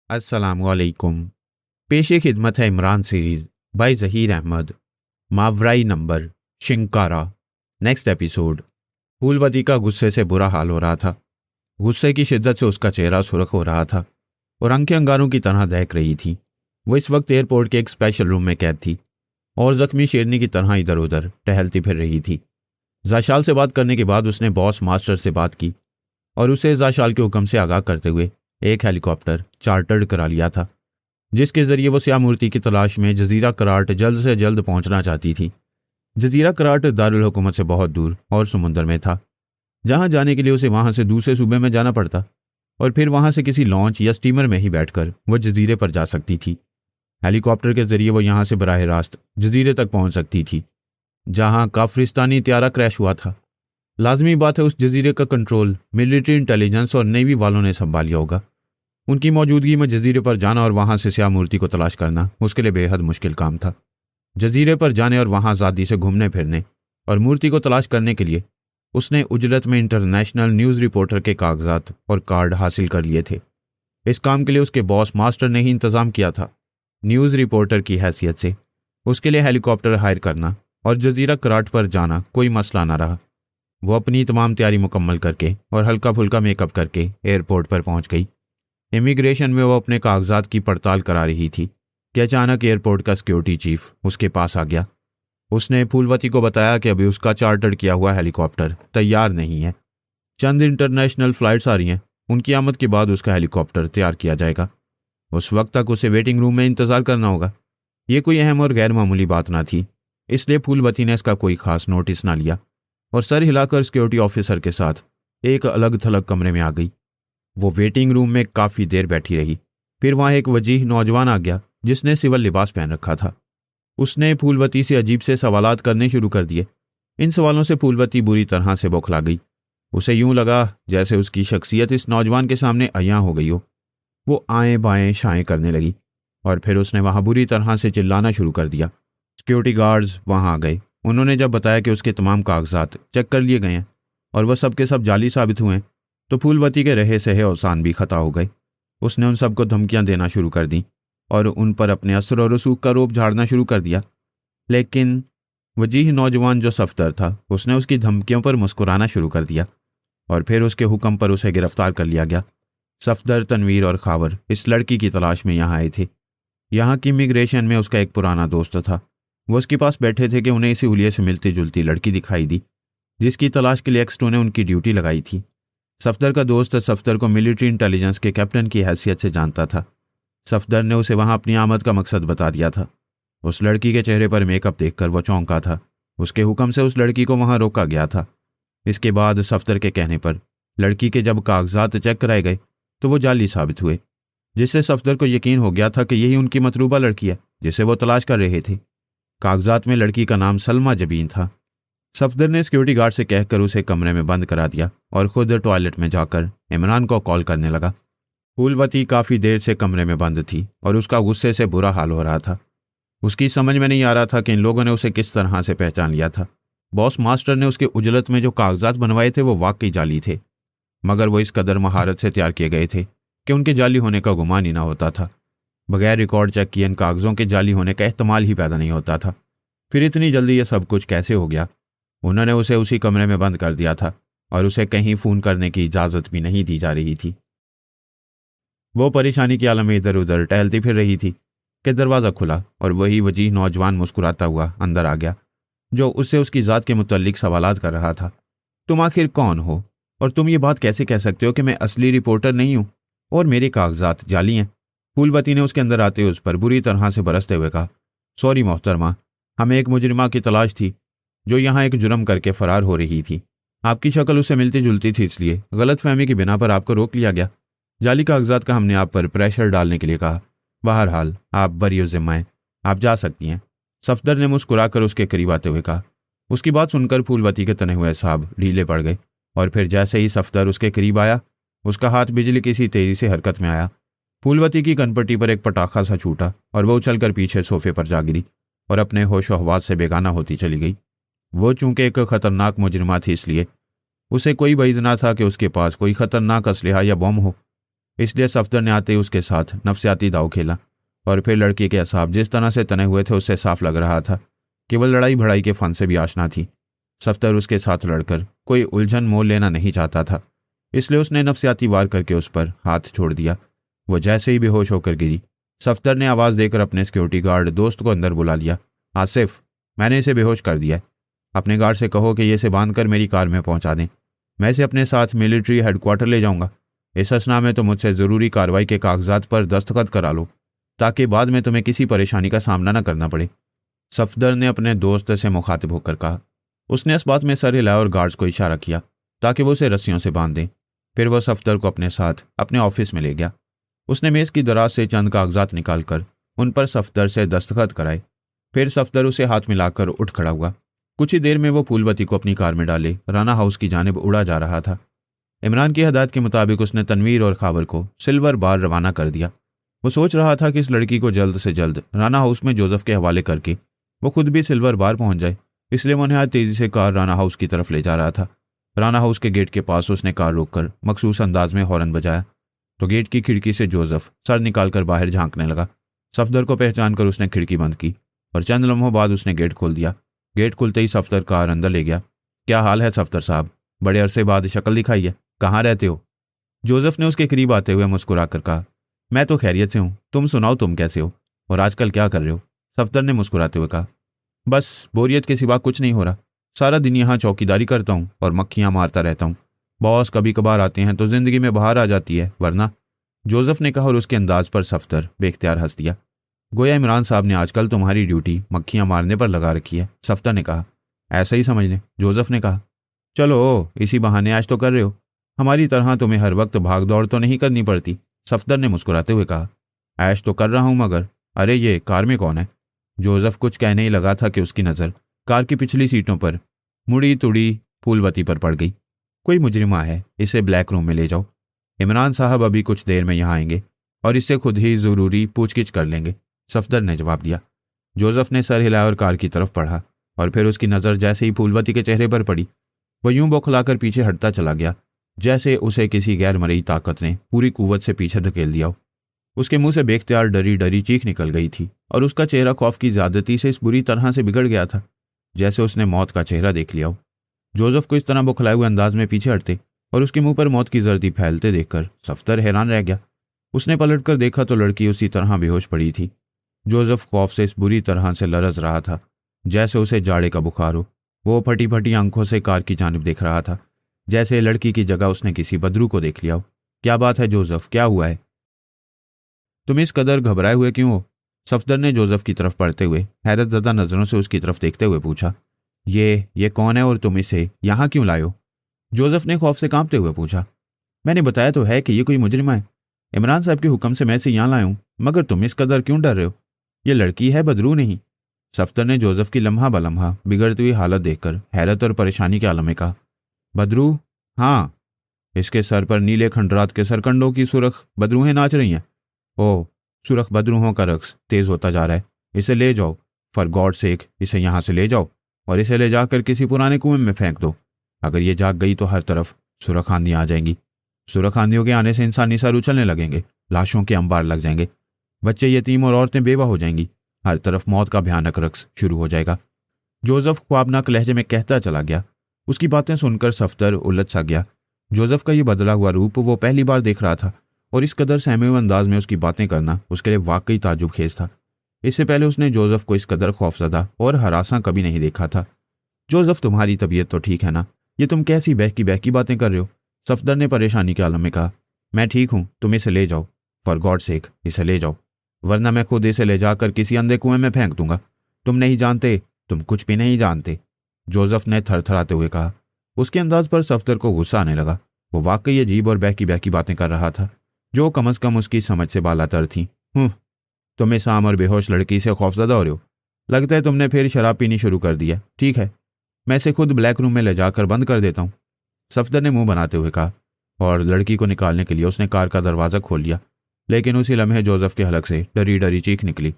अस्सलामुअलैकुम। पेशे खिदमत है इमरान सीरीज़ बाय ज़हीर अहमद। मावराई नंबर शिंकारा। Next episode. फूलवती का गुस्से से बुरा हाल हो रहा था। गुस्से की शिद्दत से उसका चेहरा सुर्ख हो रहा था और आंखें अंगारों की तरह दहक रही थी। वो इस वक्त एयरपोर्ट के एक स्पेशल रूम में कैद थी और जख्मी शेरनी की तरह इधर उधर टहलती फिर रही थी। जाशाल से बात करने के बाद उसने बॉस मास्टर से बात की और उसे जाशाल के हुक्म से आगाह करते हुए एक हेलीकॉप्टर चार्टर्ड करा लिया था, जिसके जरिए वो श्यामूर्ति की तलाश में जजीरा कराट जल्द से जल्द पहुंचना चाहती थी। जजीरा कराट दारुल हुकूमत से बहुत दूर और समुंदर में था, जहां जाने के लिए उसे वहां से दूसरे सूबे में जाना पड़ता और फिर वहां से किसी लॉन्च या स्टीमर में ही बैठकर वो जजीरे पर जा सकती थी। हेलीकॉप्टर के जरिए वो यहां से बराह रास्त जजीरे तक पहुंच सकती थी, जहां काफरिस्तानी त्यारा क्रैश हुआ था। लाजमी बात है उस जजीरे का कंट्रोल मिलिट्री इंटेलिजेंस और नेवी वालों ने संभाल लिया होगा। उनकी मौजूदगी में जजीरे पर जाना और वहां से श्यामूर्ति को तलाश करना उसके लिए बेहद मुश्किल काम था। जजीरे पर जाने और वहां आज़ादी से घूमने फिरने और मूर्ति को तलाश करने के लिए उसने उजरत में इंटरनेशनल न्यूज़ रिपोर्टर के कागजात और कार्ड हासिल कर लिए थे। इस काम के लिए उसके बॉस मास्टर ने ही इंतज़ाम किया था। न्यूज़ रिपोर्टर की हैसियत से उसके लिए हेलीकॉप्टर हायर करना और जजीरा कराट पर जाना कोई मसला न रहा। वो अपनी तमाम तैयारी मुकम्मल करके और हल्का फुल्का मेकअप करके एयरपोर्ट पर पहुंच गई। इमिग्रेशन में वो अपने कागजात की पड़ताल करा रही थी कि अचानक एयरपोर्ट का सिक्योरिटी चीफ उसके पास आ गया। उसने फूलवती को बताया कि अभी उसका चार्टर्ड किया हुआ हेलीकॉप्टर तैयार नहीं है। चंद इंटरनेशनल फ्लाइट्स आ रही हैं, उनकी आमद के बाद उसका हेलीकॉप्टर तैयार किया जाएगा। उस वक्त तक उसे वेटिंग रूम में इंतज़ार करना होगा। ये कोई अहम और गैर मामूली बात ना थी, इसलिए फूलवती ने इसका कोई खास नोटिस ना लिया और सर हिलाकर सिक्योरिटी ऑफिसर के साथ एक अलग थलग कमरे में आ गई। वो वेटिंग रूम में काफ़ी देर बैठी रही। फिर वहाँ एक वजीह नौजवान आ गया जिसने सिविल लिबास पहन रखा था। उसने फूलवती से अजीब से सवालात करने शुरू कर दिए। इन सवालों से फूलवती बुरी तरह से बौखला गई। उसे यूं लगा जैसे उसकी शख्सियत इस नौजवान के सामने अयां हो गई हो। वो आएँ बाएँ शाएँ करने लगी और फिर उसने वहाँ बुरी तरह से चिल्लाना शुरू कर दिया। सिक्योरिटी गार्ड्स वहाँ आ गए। उन्होंने जब बताया कि उसके तमाम कागजात चेक कर लिए गए हैं और वह सब के सब जाली साबित हुए हैं, तो फूलवती के रहे सहे औसान भी खता हो गए। उसने उन सबको धमकियां देना शुरू कर दी और उन पर अपने असर और रसूख का रोब झाड़ना शुरू कर दिया। लेकिन वजीह नौजवान जो सफदर था, उसने उसकी धमकियों पर मुस्कुराना शुरू कर दिया और फिर उसके हुक्म पर उसे गिरफ्तार कर लिया गया। सफदर, तनवीर और खावर इस लड़की की तलाश में यहाँ आए थे। यहाँ की इमिग्रेशन में उसका एक पुराना दोस्त था। वो उसके पास बैठे थे कि उन्हें इसी हुलिये से मिलती जुलती लड़की दिखाई दी, जिसकी तलाश के लिए एक्सटो ने उनकी ड्यूटी लगाई थी। सफदर का दोस्त सफदर को मिलिट्री इंटेलिजेंस के कैप्टन की हैसियत से जानता था। सफदर ने उसे वहां अपनी आमद का मकसद बता दिया था। उस लड़की के चेहरे पर मेकअप देखकर वो चौंका था। उसके हुक्म से उस लड़की को वहां रोका गया था। इसके बाद सफदर के कहने पर लड़की के जब कागजात चेक कराए गए तो वो जाली साबित हुए, जिससे सफदर को यकीन हो गया था कि यही उनकी मतलूबा लड़की है जिसे वो तलाश कर रहे थे। कागजात में लड़की का नाम सलमा जबीन था। सफदर ने सिक्योरिटी गार्ड से कहकर उसे कमरे में बंद करा दिया और खुद टॉयलेट में जाकर इमरान को कॉल करने लगा। फूलवती काफ़ी देर से कमरे में बंद थी और उसका गुस्से से बुरा हाल हो रहा था। उसकी समझ में नहीं आ रहा था कि इन लोगों ने उसे किस तरह से पहचान लिया था। बॉस मास्टर ने उसके उजलत में जो कागजात बनवाए थे वो वाकई जाली थे, मगर वो इस कदर महारत से तैयार किए गए थे कि उनके जाली होने का गुमान ही ना होता था। बगैर रिकॉर्ड चेक किए इन कागज़ों के जाली होने का एहतमाल ही पैदा नहीं होता था। फिर इतनी जल्दी ये सब कुछ कैसे हो गया? उन्होंने उसे उसी कमरे में बंद कर दिया था और उसे कहीं फ़ोन करने की इजाज़त भी नहीं दी जा रही थी। वो परेशानी के आलम में इधर उधर टहलती फिर रही थी कि दरवाज़ा खुला और वही वजीह नौजवान मुस्कुराता हुआ अंदर आ गया, जो उससे उसकी ज़ात के मुतल्लिक सवालात कर रहा था। तुम आखिर कौन हो और तुम ये बात कैसे कह सकते हो कि मैं असली रिपोर्टर नहीं हूँ और मेरे कागजात जाली हैं? फूलवती ने उसके अंदर आते उस पर बुरी तरह से बरसते हुए कहा, सॉरी मोहतरमा, हमें एक मुजरिमा की तलाश थी जो यहाँ एक जुर्म करके फरार हो रही थी। आपकी शक्ल उससे मिलती जुलती थी, इसलिए गलतफहमी की बिना पर आपको रोक लिया गया। जाली कागजात का हमने आप पर प्रेशर डालने के लिए कहा। बहरहाल आप बरी ज़िम्मा हैं, आप जा सकती हैं। सफदर ने मुस्कुराकर उसके करीब आते हुए कहा। उसकी बात सुनकर फूलवती के तने हुए साब ढीले पड़ गए और फिर जैसे ही सफदर उसके करीब आया, उसका हाथ बिजली की सी तेज़ी से हरकत में आया। फूलवती की कनपट्टी पर एक पटाखा सा छूटा और वह उछलकर पीछे सोफे पर जा गिरी और अपने होश हवास से बेगाना होती चली गई। वो चूंकि एक खतरनाक मुजरिमा थी, इसलिए उसे कोई बैद ना था कि उसके पास कोई खतरनाक असलहा या बम हो। इसलिए सफदर ने आते ही उसके साथ नफसियाती दाव खेला और फिर लड़की के असाब जिस तरह से तने हुए थे उससे साफ लग रहा था केवल लड़ाई भड़ाई के फन से भी आशना थी। सफदर उसके साथ लड़कर कोई उलझन मोल लेना नहीं चाहता था, इसलिए उसने नफसियाती वार करके उस पर हाथ छोड़ दिया। वो जैसे ही बेहोश होकर गिरी, सफदर ने आवाज़ देकर अपने सिक्योरिटी गार्ड दोस्त को अंदर बुला लिया। आसिफ, मैंने इसे बेहोश कर दिया है। अपने गार्ड से कहो कि ये इसे बांध कर मेरी कार में पहुंचा दें। मैं इसे अपने साथ मिलिट्री हेडक्वार्टर ले जाऊंगा। इस असना में तो मुझसे ज़रूरी कार्रवाई के कागजात पर दस्तखत करा लो ताकि बाद में तुम्हें किसी परेशानी का सामना न करना पड़े। सफदर ने अपने दोस्त से मुखातिब होकर कहा। उसने इस बात में सर हिलाया और गार्ड्स को इशारा किया ताकि वो उसे रस्सियों से बांध दें। फिर वह सफदर को अपने साथ अपने ऑफिस में ले गया। उसने मेज़ की दराज से चंद कागजात निकालकर उन पर सफदर से दस्तखत कराए। फिर सफदर उसे हाथ मिलाकर उठ खड़ा हुआ। कुछ ही देर में वो फूलवती को अपनी कार में डाले राना हाउस की जानिब उड़ा जा रहा था। इमरान की हदायत के मुताबिक उसने तनवीर और खावर को सिल्वर बार रवाना कर दिया। वो सोच रहा था कि इस लड़की को जल्द से जल्द राना हाउस में जोसेफ के हवाले करके वो खुद भी सिल्वर बार पहुंच जाए, इसलिए वो नहायत तेजी से कार राना हाउस की तरफ ले जा रहा था। राना हाउस के गेट के पास उसने कार रोककर मखसूस अंदाज में हॉर्न बजाया तो गेट की खिड़की से जोसेफ सर निकालकर बाहर झांकने लगा। सफदर को पहचान कर उसने खिड़की बंद की और चंद लम्हों बाद उसने गेट खोल दिया। गेट खुलते ही सफदर कार अंदर ले गया। क्या हाल है सफदर साहब, बड़े अरसे बाद शक्ल दिखाई है, कहाँ रहते हो? जोसेफ ने उसके करीब आते हुए मुस्कुरा कर कहा। मैं तो खैरियत से हूँ, तुम सुनाओ तुम कैसे हो और आजकल क्या कर रहे हो? सफदर ने मुस्कुराते हुए कहा। बस बोरियत के सिवा कुछ नहीं हो रहा। सारा दिन यहाँ चौकीदारी करता हूँ और मक्खियाँ मारता रहता हूँ। बॉस कभी कभार आते हैं तो जिंदगी में बाहर आ जाती है, वरना। जोसेफ ने कहा और उसके अंदाज पर सफदर बेख्तियार हंस दिया। गोया इमरान साहब ने आजकल तुम्हारी ड्यूटी मक्खियाँ मारने पर लगा रखी है, सफदर ने कहा। ऐसा ही समझ लें, जोसेफ ने कहा। चलो इसी बहाने ऐश तो कर रहे हो, हमारी तरह तुम्हें हर वक्त भाग दौड़ तो नहीं करनी पड़ती, सफदर ने मुस्कुराते हुए कहा। ऐश तो कर रहा हूँ मगर, अरे ये कार में कौन है? जोसेफ कुछ कहने ही लगा था कि उसकी नज़र कार की पिछली सीटों पर मुड़ी तुड़ी फूलवती पर पड़ गई। कोई मुजरिमा है, इसे ब्लैक रूम में ले जाओ। इमरान साहब अभी कुछ देर में यहाँ आएंगे और इससे खुद ही ज़रूरी पूछगिछ कर लेंगे, सफदर ने जवाब दिया। जोसेफ ने सर हिलाया और कार की तरफ बढ़ा और फिर उसकी नज़र जैसे ही फूलवती के चेहरे पर पड़ी वह यूं बौखलाकर पीछे हटता चला गया जैसे उसे किसी गैर मरई ताकत ने पूरी कुव्वत से पीछे धकेल दिया हो। उसके मुंह से बेख्तियार डरी डरी चीख निकल गई थी और उसका चेहरा खौफ की ज्यादती से इस बुरी तरह से बिगड़ गया था जैसे उसने मौत का चेहरा देख लिया हो। जोसेफ को इस तरह बौखलाए हुए अंदाज में पीछे हटते और उसके मुंह पर मौत की जर्दी फैलते देखकर सफदर हैरान रह गया। उसने पलटकर देखा तो लड़की उसी तरह बेहोश पड़ी थी। जोसेफ खौफ से इस बुरी तरह से लरज रहा था जैसे उसे जाड़े का बुखार हो। वो फटी फटी आंखों से कार की जानिब देख रहा था जैसे लड़की की जगह उसने किसी बदरू को देख लिया हो। क्या बात है जोसेफ, क्या हुआ है? तुम इस कदर घबराए हुए क्यों हो? सफदर ने जोसेफ की तरफ पढ़ते हुए हैरत ज़दा नज़रों से उसकी तरफ देखते हुए पूछा। ये कौन है और तुम इसे यहाँ क्यों लाए हो? जोसेफ ने खौफ से कांपते हुए पूछा। मैंने बताया तो है कि ये कोई मुजरिमा है। इमरान साहब के हुक्म से मैं इसे यहाँ लाया हूँ, मगर तुम इस कदर क्यों डर रहे हो? ये लड़की है, बदरू नहीं। सफदर ने जोसेफ की लम्हा बलम्हा बिगड़ती हुई हालत देखकर हैरत और परेशानी के आलम में कहा। बदरू? हाँ, इसके सर पर नीले खंडरात के सरकंडों की सुरख बदरूहें नाच रही हैं। ओह, सुरख बदरूहों का रक्स तेज होता जा रहा है। इसे ले जाओ, फॉर गॉड सेक इसे यहाँ से ले जाओ और इसे ले जाकर किसी पुराने कुएं में फेंक दो। अगर ये जाग गई तो हर तरफ सुरख आंधियाँ आ जाएंगी। सुरख आंधियों के आने से इंसानी सर उछलने लगेंगे, लाशों के अंबार लग जाएंगे, बच्चे यतीम और औरतें बेवा हो जाएंगी, हर तरफ मौत का भयानक रक्स शुरू हो जाएगा। जोसेफ ख्वाबनाक लहजे में कहता चला गया। उसकी बातें सुनकर सफदर उलझ सा गया। जोसेफ का ये बदला हुआ रूप वो पहली बार देख रहा था और इस कदर सहमे हुए अंदाज में उसकी बातें करना उसके लिए वाकई ताजुब खेज था। इससे पहले उसने जोसेफ को इस कदर खौफजदा और हरासा कभी नहीं देखा था। जोसेफ, तुम्हारी तबीयत तो ठीक है ना? ये तुम कैसी बहकी बातें कर रहे हो? सफदर ने परेशानी के आलम में कहा। मैं ठीक हूँ, तुम इसे ले जाओ, फॉर गॉड सेक इसे ले जाओ, वरना मैं खुद इसे ले जाकर किसी अंधे कुएं में फेंक दूंगा। तुम नहीं जानते, तुम कुछ भी नहीं जानते, जोसेफ ने थरथराते हुए कहा। उसके अंदाज पर सफदर को गुस्सा आने लगा। वो वाकई अजीब और बहकी बातें कर रहा था जो कम अज़ कम उसकी समझ से बालातर थी। तुम इस आम और बेहोश लड़की से खौफजदा हो रहे हो। लगता है तुमने फिर शराब पीनी शुरू कर दी है। ठीक है, मैं इसे खुद ब्लैक रूम में ले जाकर बंद कर देता हूँ, सफदर ने मुंह बनाते हुए कहा और लड़की को निकालने के लिए उसने कार का दरवाज़ा खोल लिया। लेकिन उसी लम्हे जोसेफ के हलक से डरी डरी चीख निकली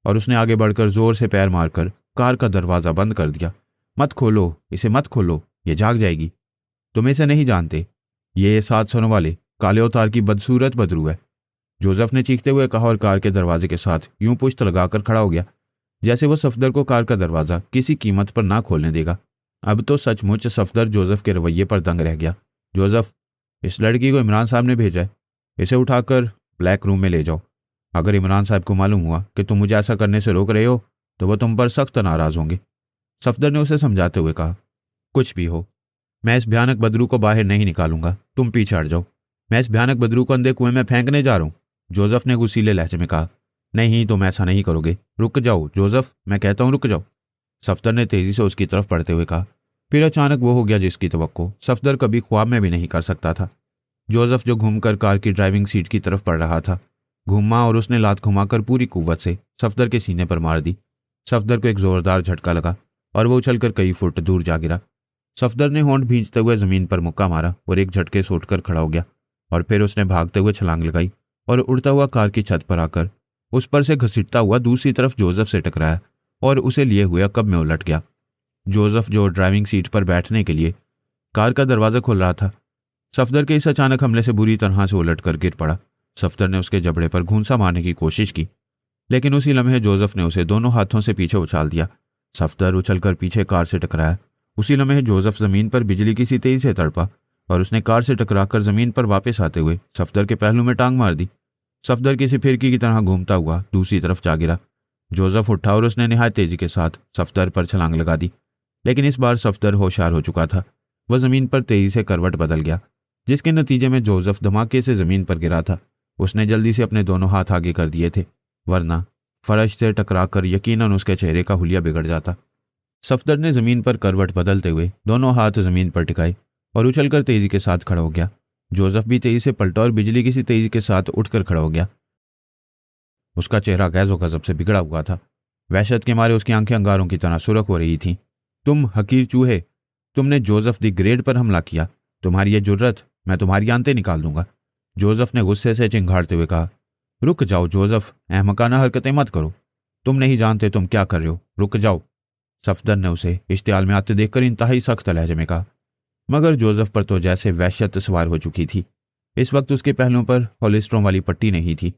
और उसने आगे बढ़कर जोर से पैर मारकर कार का दरवाज़ा बंद कर दिया। मत खोलो, इसे मत खोलो, ये जाग जाएगी। तुम इसे नहीं जानते, ये 7 सरों वाले काले अवतार की बदसूरत बदरू है, जोसेफ ने चीखते हुए कहा और कार के दरवाजे के साथ यूं पुश्त लगाकर खड़ा हो गया जैसे वो सफदर को कार का दरवाज़ा किसी कीमत पर ना खोलने देगा। अब तो सचमुच सफदर जोसेफ के रवैये पर दंग रह गया। जोसेफ, इस लड़की को इमरान साहब ने भेजा है, इसे उठाकर ब्लैक रूम में ले जाओ। अगर इमरान साहब को मालूम हुआ कि तुम मुझे ऐसा करने से रोक रहे हो तो वो तुम पर सख्त नाराज़ होंगे। सफदर ने उसे समझाते हुए कहा, कुछ भी हो, मैं इस भयानक बदरू को बाहर नहीं निकालूंगा, तुम पीछे हट जाओ। मैं इस भयानक बदरू को अंधे कुएं में फेंकने जा रहा हूं। जोसेफ ने गुस्सीले लहजे में कहा, नहीं तुम ऐसा नहीं करोगे, रुक जाओ जोसेफ, मैं कहता हूं रुक जाओ। सफदर ने तेजी से उसकी तरफ बढ़ते हुए कहा। फिर अचानक वो हो गया जिसकी तवक्को सफदर कभी ख्वाब में भी नहीं कर सकता था। जोसेफ जो घूमकर कार की ड्राइविंग सीट की तरफ बढ़ रहा था, घूमा और उसने लात घुमाकर पूरी कुव्वत से सफदर के सीने पर मार दी। सफदर को एक जोरदार झटका लगा और वो उछलकर कई फुट दूर जा गिरा। सफदर ने होंठ भींचते हुए जमीन पर मुक्का मारा और एक झटके से उठकर खड़ा हो गया और फिर उसने भागते हुए छलांग लगाई और उड़ता हुआ कार की छत पर आकर उस पर से घसीटता हुआ दूसरी तरफ जोसेफ से टकराया और उसे लिए हुए अकब में उलट गया। जोसेफ जो ड्राइविंग सीट पर बैठने के लिए कार का दरवाज़ा खोल रहा था, सफदर के इस अचानक हमले से बुरी तरह से उलटकर गिर पड़ा। सफदर ने उसके जबड़े पर घूंसा मारने की कोशिश की, लेकिन उसी लम्हे जोसेफ ने उसे दोनों हाथों से पीछे उछाल दिया। सफदर उछलकर पीछे कार से टकराया। उसी लम्हे जोसेफ जमीन पर बिजली की सी तेजी से तड़पा और उसने कार से टकराकर जमीन पर वापस आते हुए सफदर के पहलू में टांग मार दी। सफदर किसी फिरकी की तरह घूमता हुआ दूसरी तरफ जा गिरा। जोसेफ उठा और उसने निहायत तेजी के साथ सफदर पर छलांग लगा दी, लेकिन इस बार सफदर होशियार हो चुका था। वह जमीन पर तेजी से करवट बदल गया, जिसके नतीजे में जोसेफ धमाके से जमीन पर गिरा था। उसने जल्दी से अपने दोनों हाथ आगे कर दिए थे, वरना फर्श से टकराकर यकीनन उसके चेहरे का हुलिया बिगड़ जाता। सफदर ने जमीन पर करवट बदलते हुए दोनों हाथ जमीन पर टिकाए और उछलकर तेजी के साथ खड़ा हो गया। जोसेफ भी तेजी से पलटा और बिजली की सी तेजी के साथ उठकर खड़ा हो गया। उसका चेहरा गैज़ो गजब से बिगड़ा हुआ था। वहशत के मारे उसकी आंखें अंगारों की तरह सुर्ख हो रही थीं। तुम हकीर चूहे, तुमने जोसेफ द ग्रेट पर हमला किया, तुम्हारी ये जुर्रत, मैं तुम्हारी आंतें निकाल दूंगा। जोसेफ ने गुस्से से चिंघाड़ते हुए कहा, रुक जाओ जोसेफ, अहमकाना हरकतें मत करो, तुम नहीं जानते तुम क्या कर रहे हो, रुक जाओ। सफदर ने उसे इश्तियाल में आते देखकर इंतहाई सख्त लहजे में कहा, मगर जोसेफ पर तो जैसे वहशत सवार हो चुकी थी। इस वक्त उसके पहलुओं पर होलिस्ट्रों वाली पट्टी नहीं थी,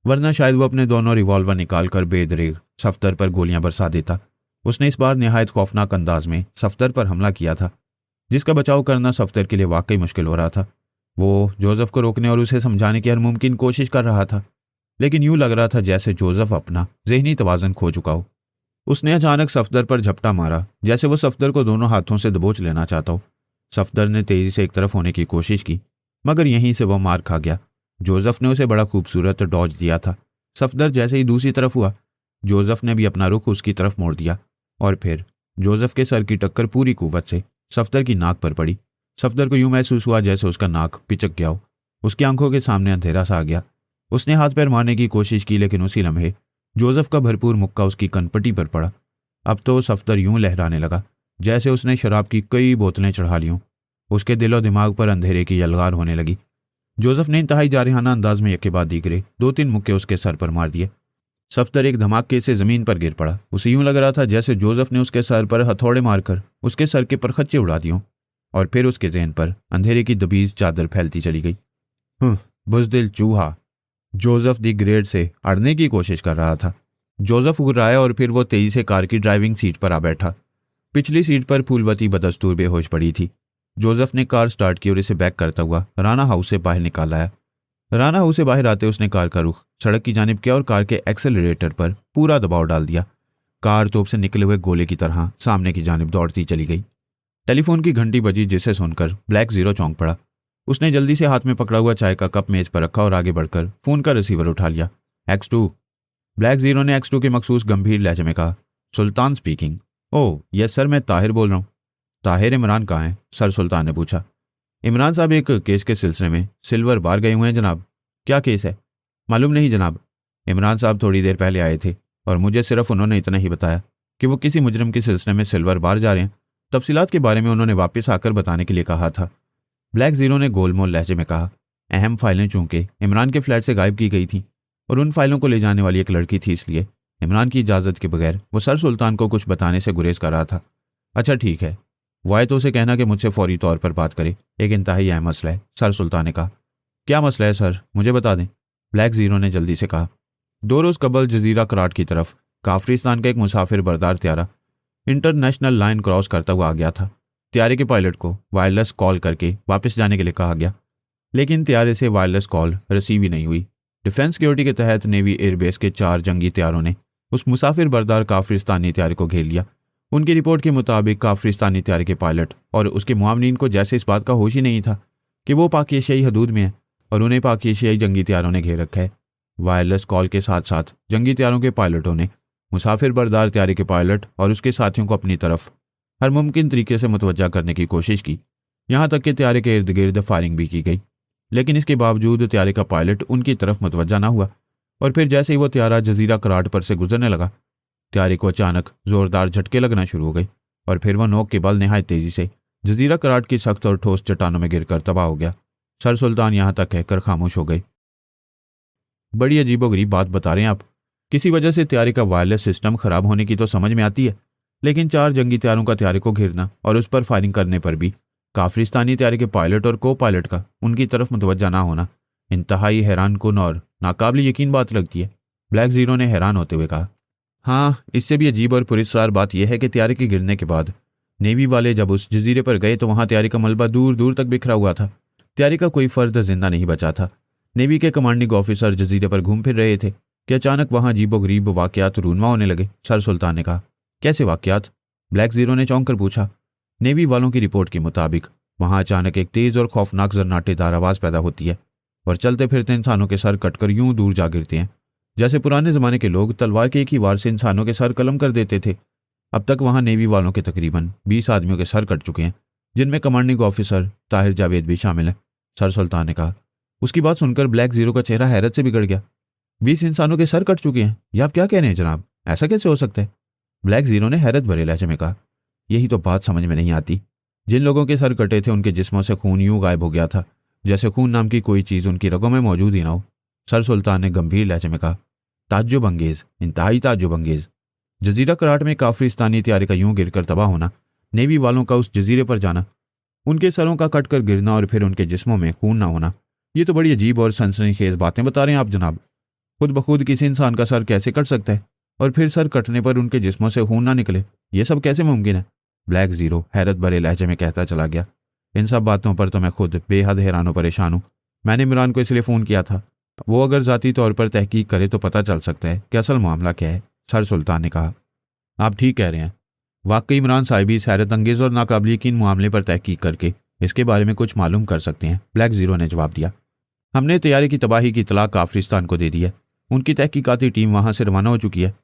वरना शायद वो अपने दोनों रिवॉल्वर निकालकर बेदरेग सफदर पर गोलियां बरसा देता। उसने इस बार निहायत खौफनाक अंदाज में सफदर पर हमला किया था, जिसका बचाव करना सफदर के लिए वाकई मुश्किल हो रहा था। वो जोसेफ को रोकने और उसे समझाने की हर मुमकिन कोशिश कर रहा था, लेकिन यूं लग रहा था जैसे जोसेफ अपना जहनी तवाज़ुन खो चुका हो। उसने अचानक सफदर पर झपटा मारा, जैसे वो सफदर को दोनों हाथों से दबोच लेना चाहता हो। सफदर ने तेजी से एक तरफ होने की कोशिश की, मगर यहीं से वह मार खा गया। जोसेफ ने उसे बड़ा खूबसूरत डॉज दिया था। सफदर जैसे ही दूसरी तरफ हुआ, जोसेफ ने भी अपना रुख उसकी तरफ मोड़ दिया और फिर जोसेफ के सर की टक्कर पूरी कुव्वत से सफदर की नाक पर पड़ी। सफदर को यूं महसूस हुआ जैसे उसका नाक पिचक गया हो। उसकी आंखों के सामने अंधेरा सा आ गया। उसने हाथ पैर मारने की कोशिश की, लेकिन उसी लम्हे जोसेफ का भरपूर मुक्का उसकी कनपटी पर पड़ा। अब तो सफदर यूं लहराने लगा जैसे उसने शराब की कई बोतलें चढ़ा ली हों। उसके दिलो दिमाग पर अंधेरे की यलगार होने लगी। जोसेफ ने इंतहाई जारिहाना अंदाज में एक के बाद दीगरे 2-3 मुक्के उसके सर पर मार दिए। सफदर एक धमाके से जमीन पर गिर पड़ा। उसे यूं लग रहा था जैसे जोसेफ ने उसके सर पर हथौड़े मारकर उसके सर के परखच्चे उड़ा दियों, और फिर उसके ज़हन पर अंधेरे की दबीज चादर फैलती चली गई। बुज़दिल चूहा जोसेफ द ग्रेट से अड़ने की कोशिश कर रहा था। जोसेफ घुर्राया और फिर वो तेजी से कार की ड्राइविंग सीट पर आ बैठा। पिछली सीट पर फूलवती बदस्तूर बेहोश पड़ी थी। जोसेफ ने कार स्टार्ट की और इसे बैक करता हुआ राना हाउस से बाहर निकाल आया। राना हाउस से बाहर आते उसने कार का रुख सड़क की जानिब किया और कार के एक्सेलरेटर पर पूरा दबाव डाल दिया। कार तोप से निकले हुए गोले की तरह सामने की जानिब दौड़ती चली गई। टेलीफोन की घंटी बजी, जिसे सुनकर ब्लैक जीरो चौंक पड़ा। उसने जल्दी से हाथ में पकड़ा हुआ चाय का कप मेज पर रखा और आगे बढ़कर फोन का रिसीवर उठा लिया। X2। ब्लैक जीरो ने X2 के मखसूस गंभीर लहजे में कहा, सुल्तान स्पीकिंग। ओह यस सर, मैं ताहिर बोल रहा हूँ। ताहिर, इमरान कहाँ हैं सर? सुल्तान ने पूछा। इमरान साहब एक केस के सिलसिले में सिल्वर बार गए हुए हैं जनाब। क्या केस है? मालूम नहीं जनाब। इमरान साहब थोड़ी देर पहले आए थे और मुझे सिर्फ उन्होंने इतना ही बताया कि वो किसी मुजरिम के सिलसिले में सिल्वर बार जा रहे हैं। तफसीलात के बारे में उन्होंने वापस आकर बताने के लिए कहा था। ब्लैक जीरो ने गोलमोल लहजे में कहा। अहम फाइलें चूंकि इमरान के फ्लैट से गायब की गई थी और उन फाइलों को ले जाने वाली एक लड़की थी, इसलिए इमरान की इजाज़त के बगैर वो सर सुल्तान को कुछ बताने से गुरेज कर रहा था। अच्छा ठीक है, वो आए तो उसे कहना कि मुझसे फौरी तौर पर बात करे, एक इंतहाई अहम मसला है, सर सुल्तान ने कहा। क्या मसला है सर, मुझे बता दें, ब्लैक ज़ीरो ने जल्दी से कहा। 2 रोज़ कबल जजीरा कराट की तरफ काफरिस्तान का एक मुसाफिर बरदार त्यारा इंटरनेशनल लाइन क्रॉस करता हुआ आ गया था। त्यारे के पायलट को वायरलेस कॉल करके वापस जाने के लिए कहा गया, लेकिन त्यारे से वायरलेस कॉल रिसीव ही नहीं हुई। डिफेंस सिक्योरिटी के तहत नेवी एयरबेस के 4 जंगी त्यारों ने उस मुसाफिर बरदार काफरिस्तानी त्यारे को घेर लिया। उनकी रिपोर्ट के मुताबिक काफरिस्तानी त्यारे के पायलट और उसके मुआवनीन को जैसे इस बात का होश ही नहीं था कि वो पाक एशियाई हदूद में है और उन्हें पाक एशियाई जंगी त्यारों ने घेर रखा है। वायरलेस कॉल के साथ साथ जंगी त्यारों के पायलटों ने मुसाफिर बरदार त्यारे के पायलट और उसके साथियों को अपनी तरफ हर मुमकिन तरीके से मुतवज्जा करने की कोशिश की। यहाँ तक कि त्यारे के इर्द गिर्द फायरिंग भी की गई, लेकिन इसके बावजूद त्यारे का पायलट उनकी तरफ मुतवज्जा ना हुआ। और फिर जैसे ही वो त्यारा जजीरा कराट पर से गुजरने लगा, त्यारे को अचानक जोरदार झटके लगना शुरू हो गए और फिर वह नोक के बल निहायत तेजी से जजीरा कराट की सख्त और ठोस चट्टानों में गिरकर तबाह हो गया। सर सुल्तान यहाँ तक कहकर खामोश हो गए। बड़ी अजीबोगरीब बात बता रहे हैं आप। किसी वजह से त्यारे का वायरलेस सिस्टम खराब होने की तो समझ में आती है, लेकिन 4 जंगी त्यारों का त्यारे को घेरना और उस पर फायरिंग करने पर भी काफरिस्तानी त्यारे के पायलट और को पायलट का उनकी तरफ मुतवज्जा ना होना इंतहाई हैरान कुन और नाकाबिल यकीन बात लगती है। ब्लैक ज़ीरो ने हैरान होते हुए कहा। हाँ, इससे भी अजीब और पुरस्कार बात यह है कि त्यारे के गिरने के बाद नेवी वाले जब उस जजीरे पर गए तो वहाँ त्यारे का मलबा दूर दूर तक बिखरा हुआ था। त्यारे का कोई फर्द जिंदा नहीं बचा था। नेवी के कमांडिंग ऑफिसर जजीरे पर घूम फिर रहे थे कि अचानक वहाँ अजीबोगरीब वाकयात रूनमा होने लगे। सर सुल्तान ने कहा। कैसे वाकयात? ब्लैक ज़ीरो ने चौंक कर पूछा। नेवी वालों की रिपोर्ट के मुताबिक वहाँ अचानक एक तेज़ और खौफनाक जरनाटेदार आवाज़ पैदा होती है और चलते फिरते इंसानों के सर कटकर यूं दूर जा गिरते हैं, जैसे पुराने ज़माने के लोग तलवार के एक ही वार से इंसानों के सर कलम कर देते थे। अब तक वहाँ नेवी वालों के तकरीबन 20 आदमियों के सर कट चुके हैं, जिनमें कमांडिंग ऑफिसर ताहिर जावेद भी शामिल है। सर सुल्तान ने कहा। उसकी बात सुनकर ब्लैक ज़ीरो का चेहरा हैरत से बिगड़ गया। 20 इंसानों के सर कट चुके हैं? ये आप क्या कह रहे हैं जनाब? ऐसा कैसे हो सकता है? ब्लैक ज़ीरो ने हैरत भरे लहजे में कहा। यही तो बात समझ में नहीं आती। जिन लोगों के सर कटे थे उनके जिस्मों से खून यूं गायब हो गया था जैसे खून नाम की कोई चीज़ उनकी रगों में मौजूद ही ना हो। सर सुल्तान ने गंभीर लहजे में कहा। ताज्जुब अंगेज, इंतहाई ताज्जुब अंगेज। जजीरा कराट में काफरिस्तानी त्यारे का यूं गिरकर तबाह होना, नेवी वालों का उस जजीरे पर जाना, उनके सरों का कटकर गिरना और फिर उनके जिस्मों में खून ना होना, ये तो बड़ी अजीब और सनसनीखेज बातें बता रहे हैं आप जनाब। खुद ब खुद किसी इंसान का सर कैसे कट सकता है और फिर सर कटने पर उनके जिस्मों से खून ना निकले? ये सब कैसे मुमकिन है? ब्लैक ज़ीरो हैरत भरे लहजे में कहता चला गया। इन सब बातों पर तो मैं खुद बेहद हैरान परेशान हूँ। मैंने इमरान को इसलिए फ़ोन किया था, वो अगर ज़ाती तौर पर तहकीक करे तो पता चल सकता है कि असल मामला क्या है। सर सुल्तान ने कहा। आप ठीक कह रहे हैं, वाकई इमरान साहिब इस हैरत अंगेज़ और नाकाबिल यकीन मामले पर तहकीक करके इसके बारे में कुछ मालूम कर सकते हैं। ब्लैक ज़ीरो ने जवाब दिया। हमने तैयारी की तबाही की इतला काफरिस्तान को दे दी है। उनकी तहकीकाती टीम वहाँ से रवाना हो चुकी है।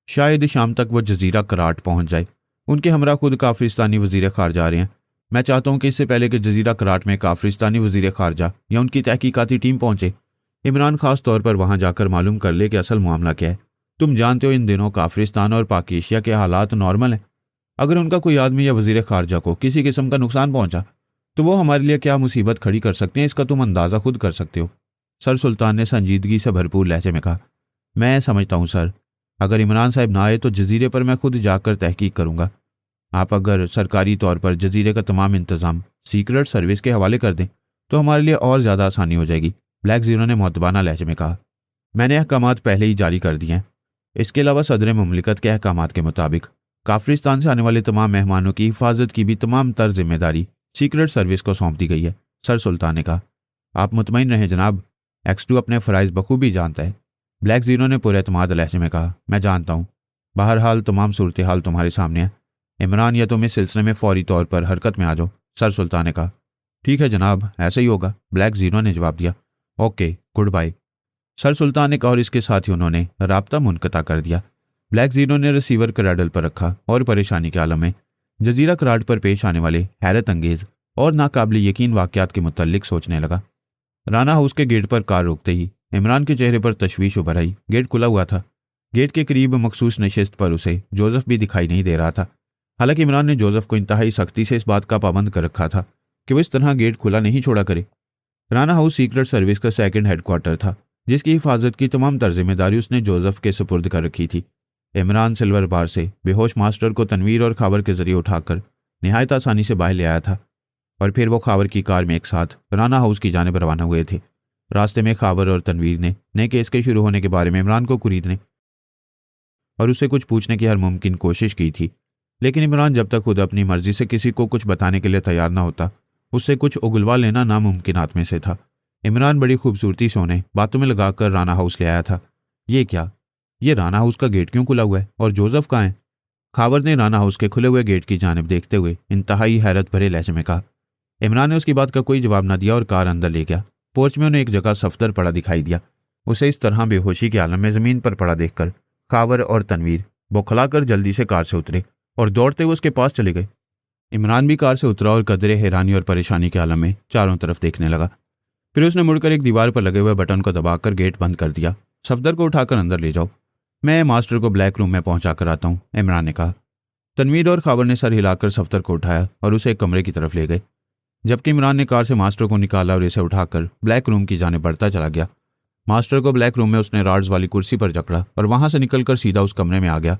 शायद शाम तक वो जजीरा कराट पहुँच जाए। उनके हमरा खुद काफरिस्तानी वज़ीर ख़ारजा आ रहे हैं। मैं चाहता हूँ कि इससे पहले कि जजीरा कराट में काफरिस्तानी वज़ीर ख़ारजा या उनकी तहकीकाती टीम पहुँचे, इमरान ख़ास तौर पर वहाँ जाकर मालूम कर ले कि असल मामला क्या है। तुम जानते हो इन दिनों काफरिस्तान और पाक एशिया के हालात नॉर्मल हैं। अगर उनका कोई आदमी या वज़ीर ख़ारजा को किसी किस्म का नुकसान पहुँचा तो वो हमारे लिए क्या मुसीबत खड़ी कर सकते हैं, इसका तुम अंदाज़ा खुद कर सकते हो। सर सुल्तान ने संजीदगी से भरपूर लहजे में कहा। मैं समझता हूँ सर, अगर इमरान साहब ना आए तो जजीरे पर मैं खुद जाकर तहकीक करूँगा। आप अगर सरकारी तौर पर जजीरे का तमाम इंतज़ाम सीक्रेट सर्विस के हवाले कर दें तो हमारे लिए और ज़्यादा आसानी हो जाएगी। ब्लैक ज़ीरो ने मुअद्दबाना लहजे में कहा। मैंने अहकामात पहले ही जारी कर दिए हैं। इसके अलावा सदर मुमलिकत के अहकामात के मुताबिक काफरिस्तान से आने वाले तमाम मेहमानों की हिफाजत की भी तमाम तर जिम्मेदारी सीक्रेट सर्विस को सौंप दी गई है। सर सुल्तान ने कहा। आप मुतमईन रहें जनाब, X2 अपने फ़राइज़ बखूबी जानता है। ब्लैक ज़ीरो ने पूरे एतमाद लहजे में कहा। मैं जानता हूँ। बहरहाल तमाम सूरत हाल तुम्हारे सामने है। इमरान या तुम इस सिलसिले में फौरी तौर पर हरकत में आ जाओ। सर सुल्तान ने कहा। ठीक है जनाब, ऐसा ही होगा। ब्लैक ज़ीरो ने जवाब दिया। Okay, goodbye. Sir Sultan ने कहा और इसके साथ ही उन्होंने राब्ता मुनक़ता कर दिया। ब्लैक ज़ीरो ने रिसीवर क्रैडल पर रखा और परेशानी के आलम में जजीरा कराट पर पेश आने वाले हैरत अंगेज़ और नाकाबिल यकीन वाक़यात के मुतल्लिक सोचने लगा। राना हाउस के गेट पर कार रोकते ही इमरान के चेहरे पर तशवीश उभर आई। गेट खुला हुआ था। गेट के करीब मखसूस नशिस्त पर उसे जोसेफ भी दिखाई नहीं दे रहा था। हालांकि इमरान ने जोसेफ को इंतहाई सख्ती से इस बात का पाबंद कर रखा था कि वो इस तरह गेट खुला नहीं छोड़ा करे। राना हाउस सीक्रेट सर्विस का सेकंड हेडक्वार्टर था, जिसकी हिफाजत की तमाम तर जिम्मेदारी उसने जोसेफ के सुपुर्द कर रखी थी। इमरान सिल्वर बार से बेहोश मास्टर को तनवीर और खाबर के जरिए उठाकर निहायत आसानी से बाहर ले आया था और फिर वो खाबर की कार में एक साथ राना हाउस की जानिब रवाना हुए थे। रास्ते में खावर और तनवीर ने नए केस के शुरू होने के बारे में इमरान को कुरीदने और उससे कुछ पूछने की हर मुमकिन कोशिश की थी, लेकिन इमरान जब तक खुद अपनी मर्जी से किसी को कुछ बताने के लिए तैयार ना होता, उससे कुछ उगलवा लेना नामुमकिनात में से था। इमरान बड़ी खूबसूरती से उन्हें बातों में लगाकर राना हाउस ले आया था। ये क्या, ये राना हाउस का गेट क्यों खुला हुआ है और जोसेफ कहाँ है? खावर ने राना हाउस के खुले हुए गेट की जानिब देखते हुए इंतहाई हैरत भरे लहजे में कहा। इमरान ने उसकी बात का कोई जवाब न दिया और कार अंदर ले गया। पोर्च में उन्हें एक जगह सफदर पड़ा दिखाई दिया। उसे इस तरह बेहोशी के आलम में ज़मीन पर पड़ा देखकर खावर और तनवीर बौखलाकर जल्दी से कार से उतरे और दौड़ते हुए उसके पास चले गए। इमरान भी कार से उतरा और कदरे हैरानी और परेशानी के आलम में चारों तरफ देखने लगा। फिर उसने मुड़कर एक दीवार पर लगे हुए बटन को दबाकर गेट बंद कर दिया। सफदर को उठाकर अंदर ले जाओ, मैं मास्टर को ब्लैक रूम में पहुंचा कर आता हूँ, इमरान ने कहा। तनवीर और खावर ने सर हिलाकर सफदर को उठाया और उसे एक कमरे की तरफ ले गए, जबकि इमरान ने कार से मास्टर को निकाला और इसे उठाकर ब्लैक रूम की जानिब बढ़ता चला गया। मास्टर को ब्लैक रूम में उसने राड्स वाली कुर्सी पर जकड़ा और वहां से निकलकर सीधा उस कमरे में आ गया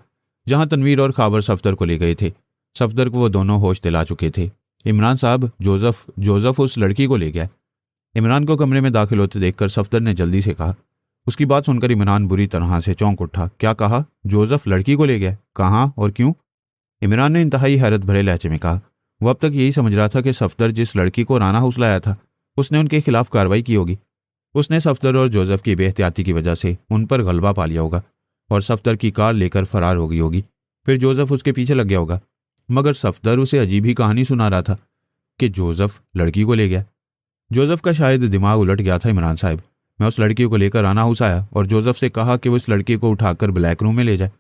जहां तनवीर और खावर सफदर को ले गए थे। सफदर को वो दोनों होश दिला चुके थे। इमरान साहब, जोसेफ उस लड़की को ले गया। इमरान को कमरे में दाखिल होते देखकर सफदर ने जल्दी से कहा। उसकी बात सुनकर इमरान बुरी तरह से चौंक उठा। क्या कहा? जोसेफ लड़की को ले गया? कहाँ और क्यों? इमरान ने इंतहाई हैरत भरे लहजे में कहा। वो अब तक यही समझ रहा था कि सफदर जिस लड़की को राना हाउस लाया था उसने उनके खिलाफ कार्रवाई की होगी। उसने सफदर और जोसेफ की बेहतियाती की वजह से उन पर गलबा पा लिया होगा और सफदर की कार लेकर फरार हो गई होगी। फिर जोसेफ उसके पीछे लग गया होगा। मगर सफदर उसे अजीब ही कहानी सुना रहा था कि जोसेफ लड़की को ले गया। जोसेफ का शायद दिमाग उलट गया था। इमरान साहब, मैं उस लड़की को लेकर राना हाउस आया और जोसेफ से कहा कि वो इस लड़की को उठाकर ब्लैक रूम में ले जाए।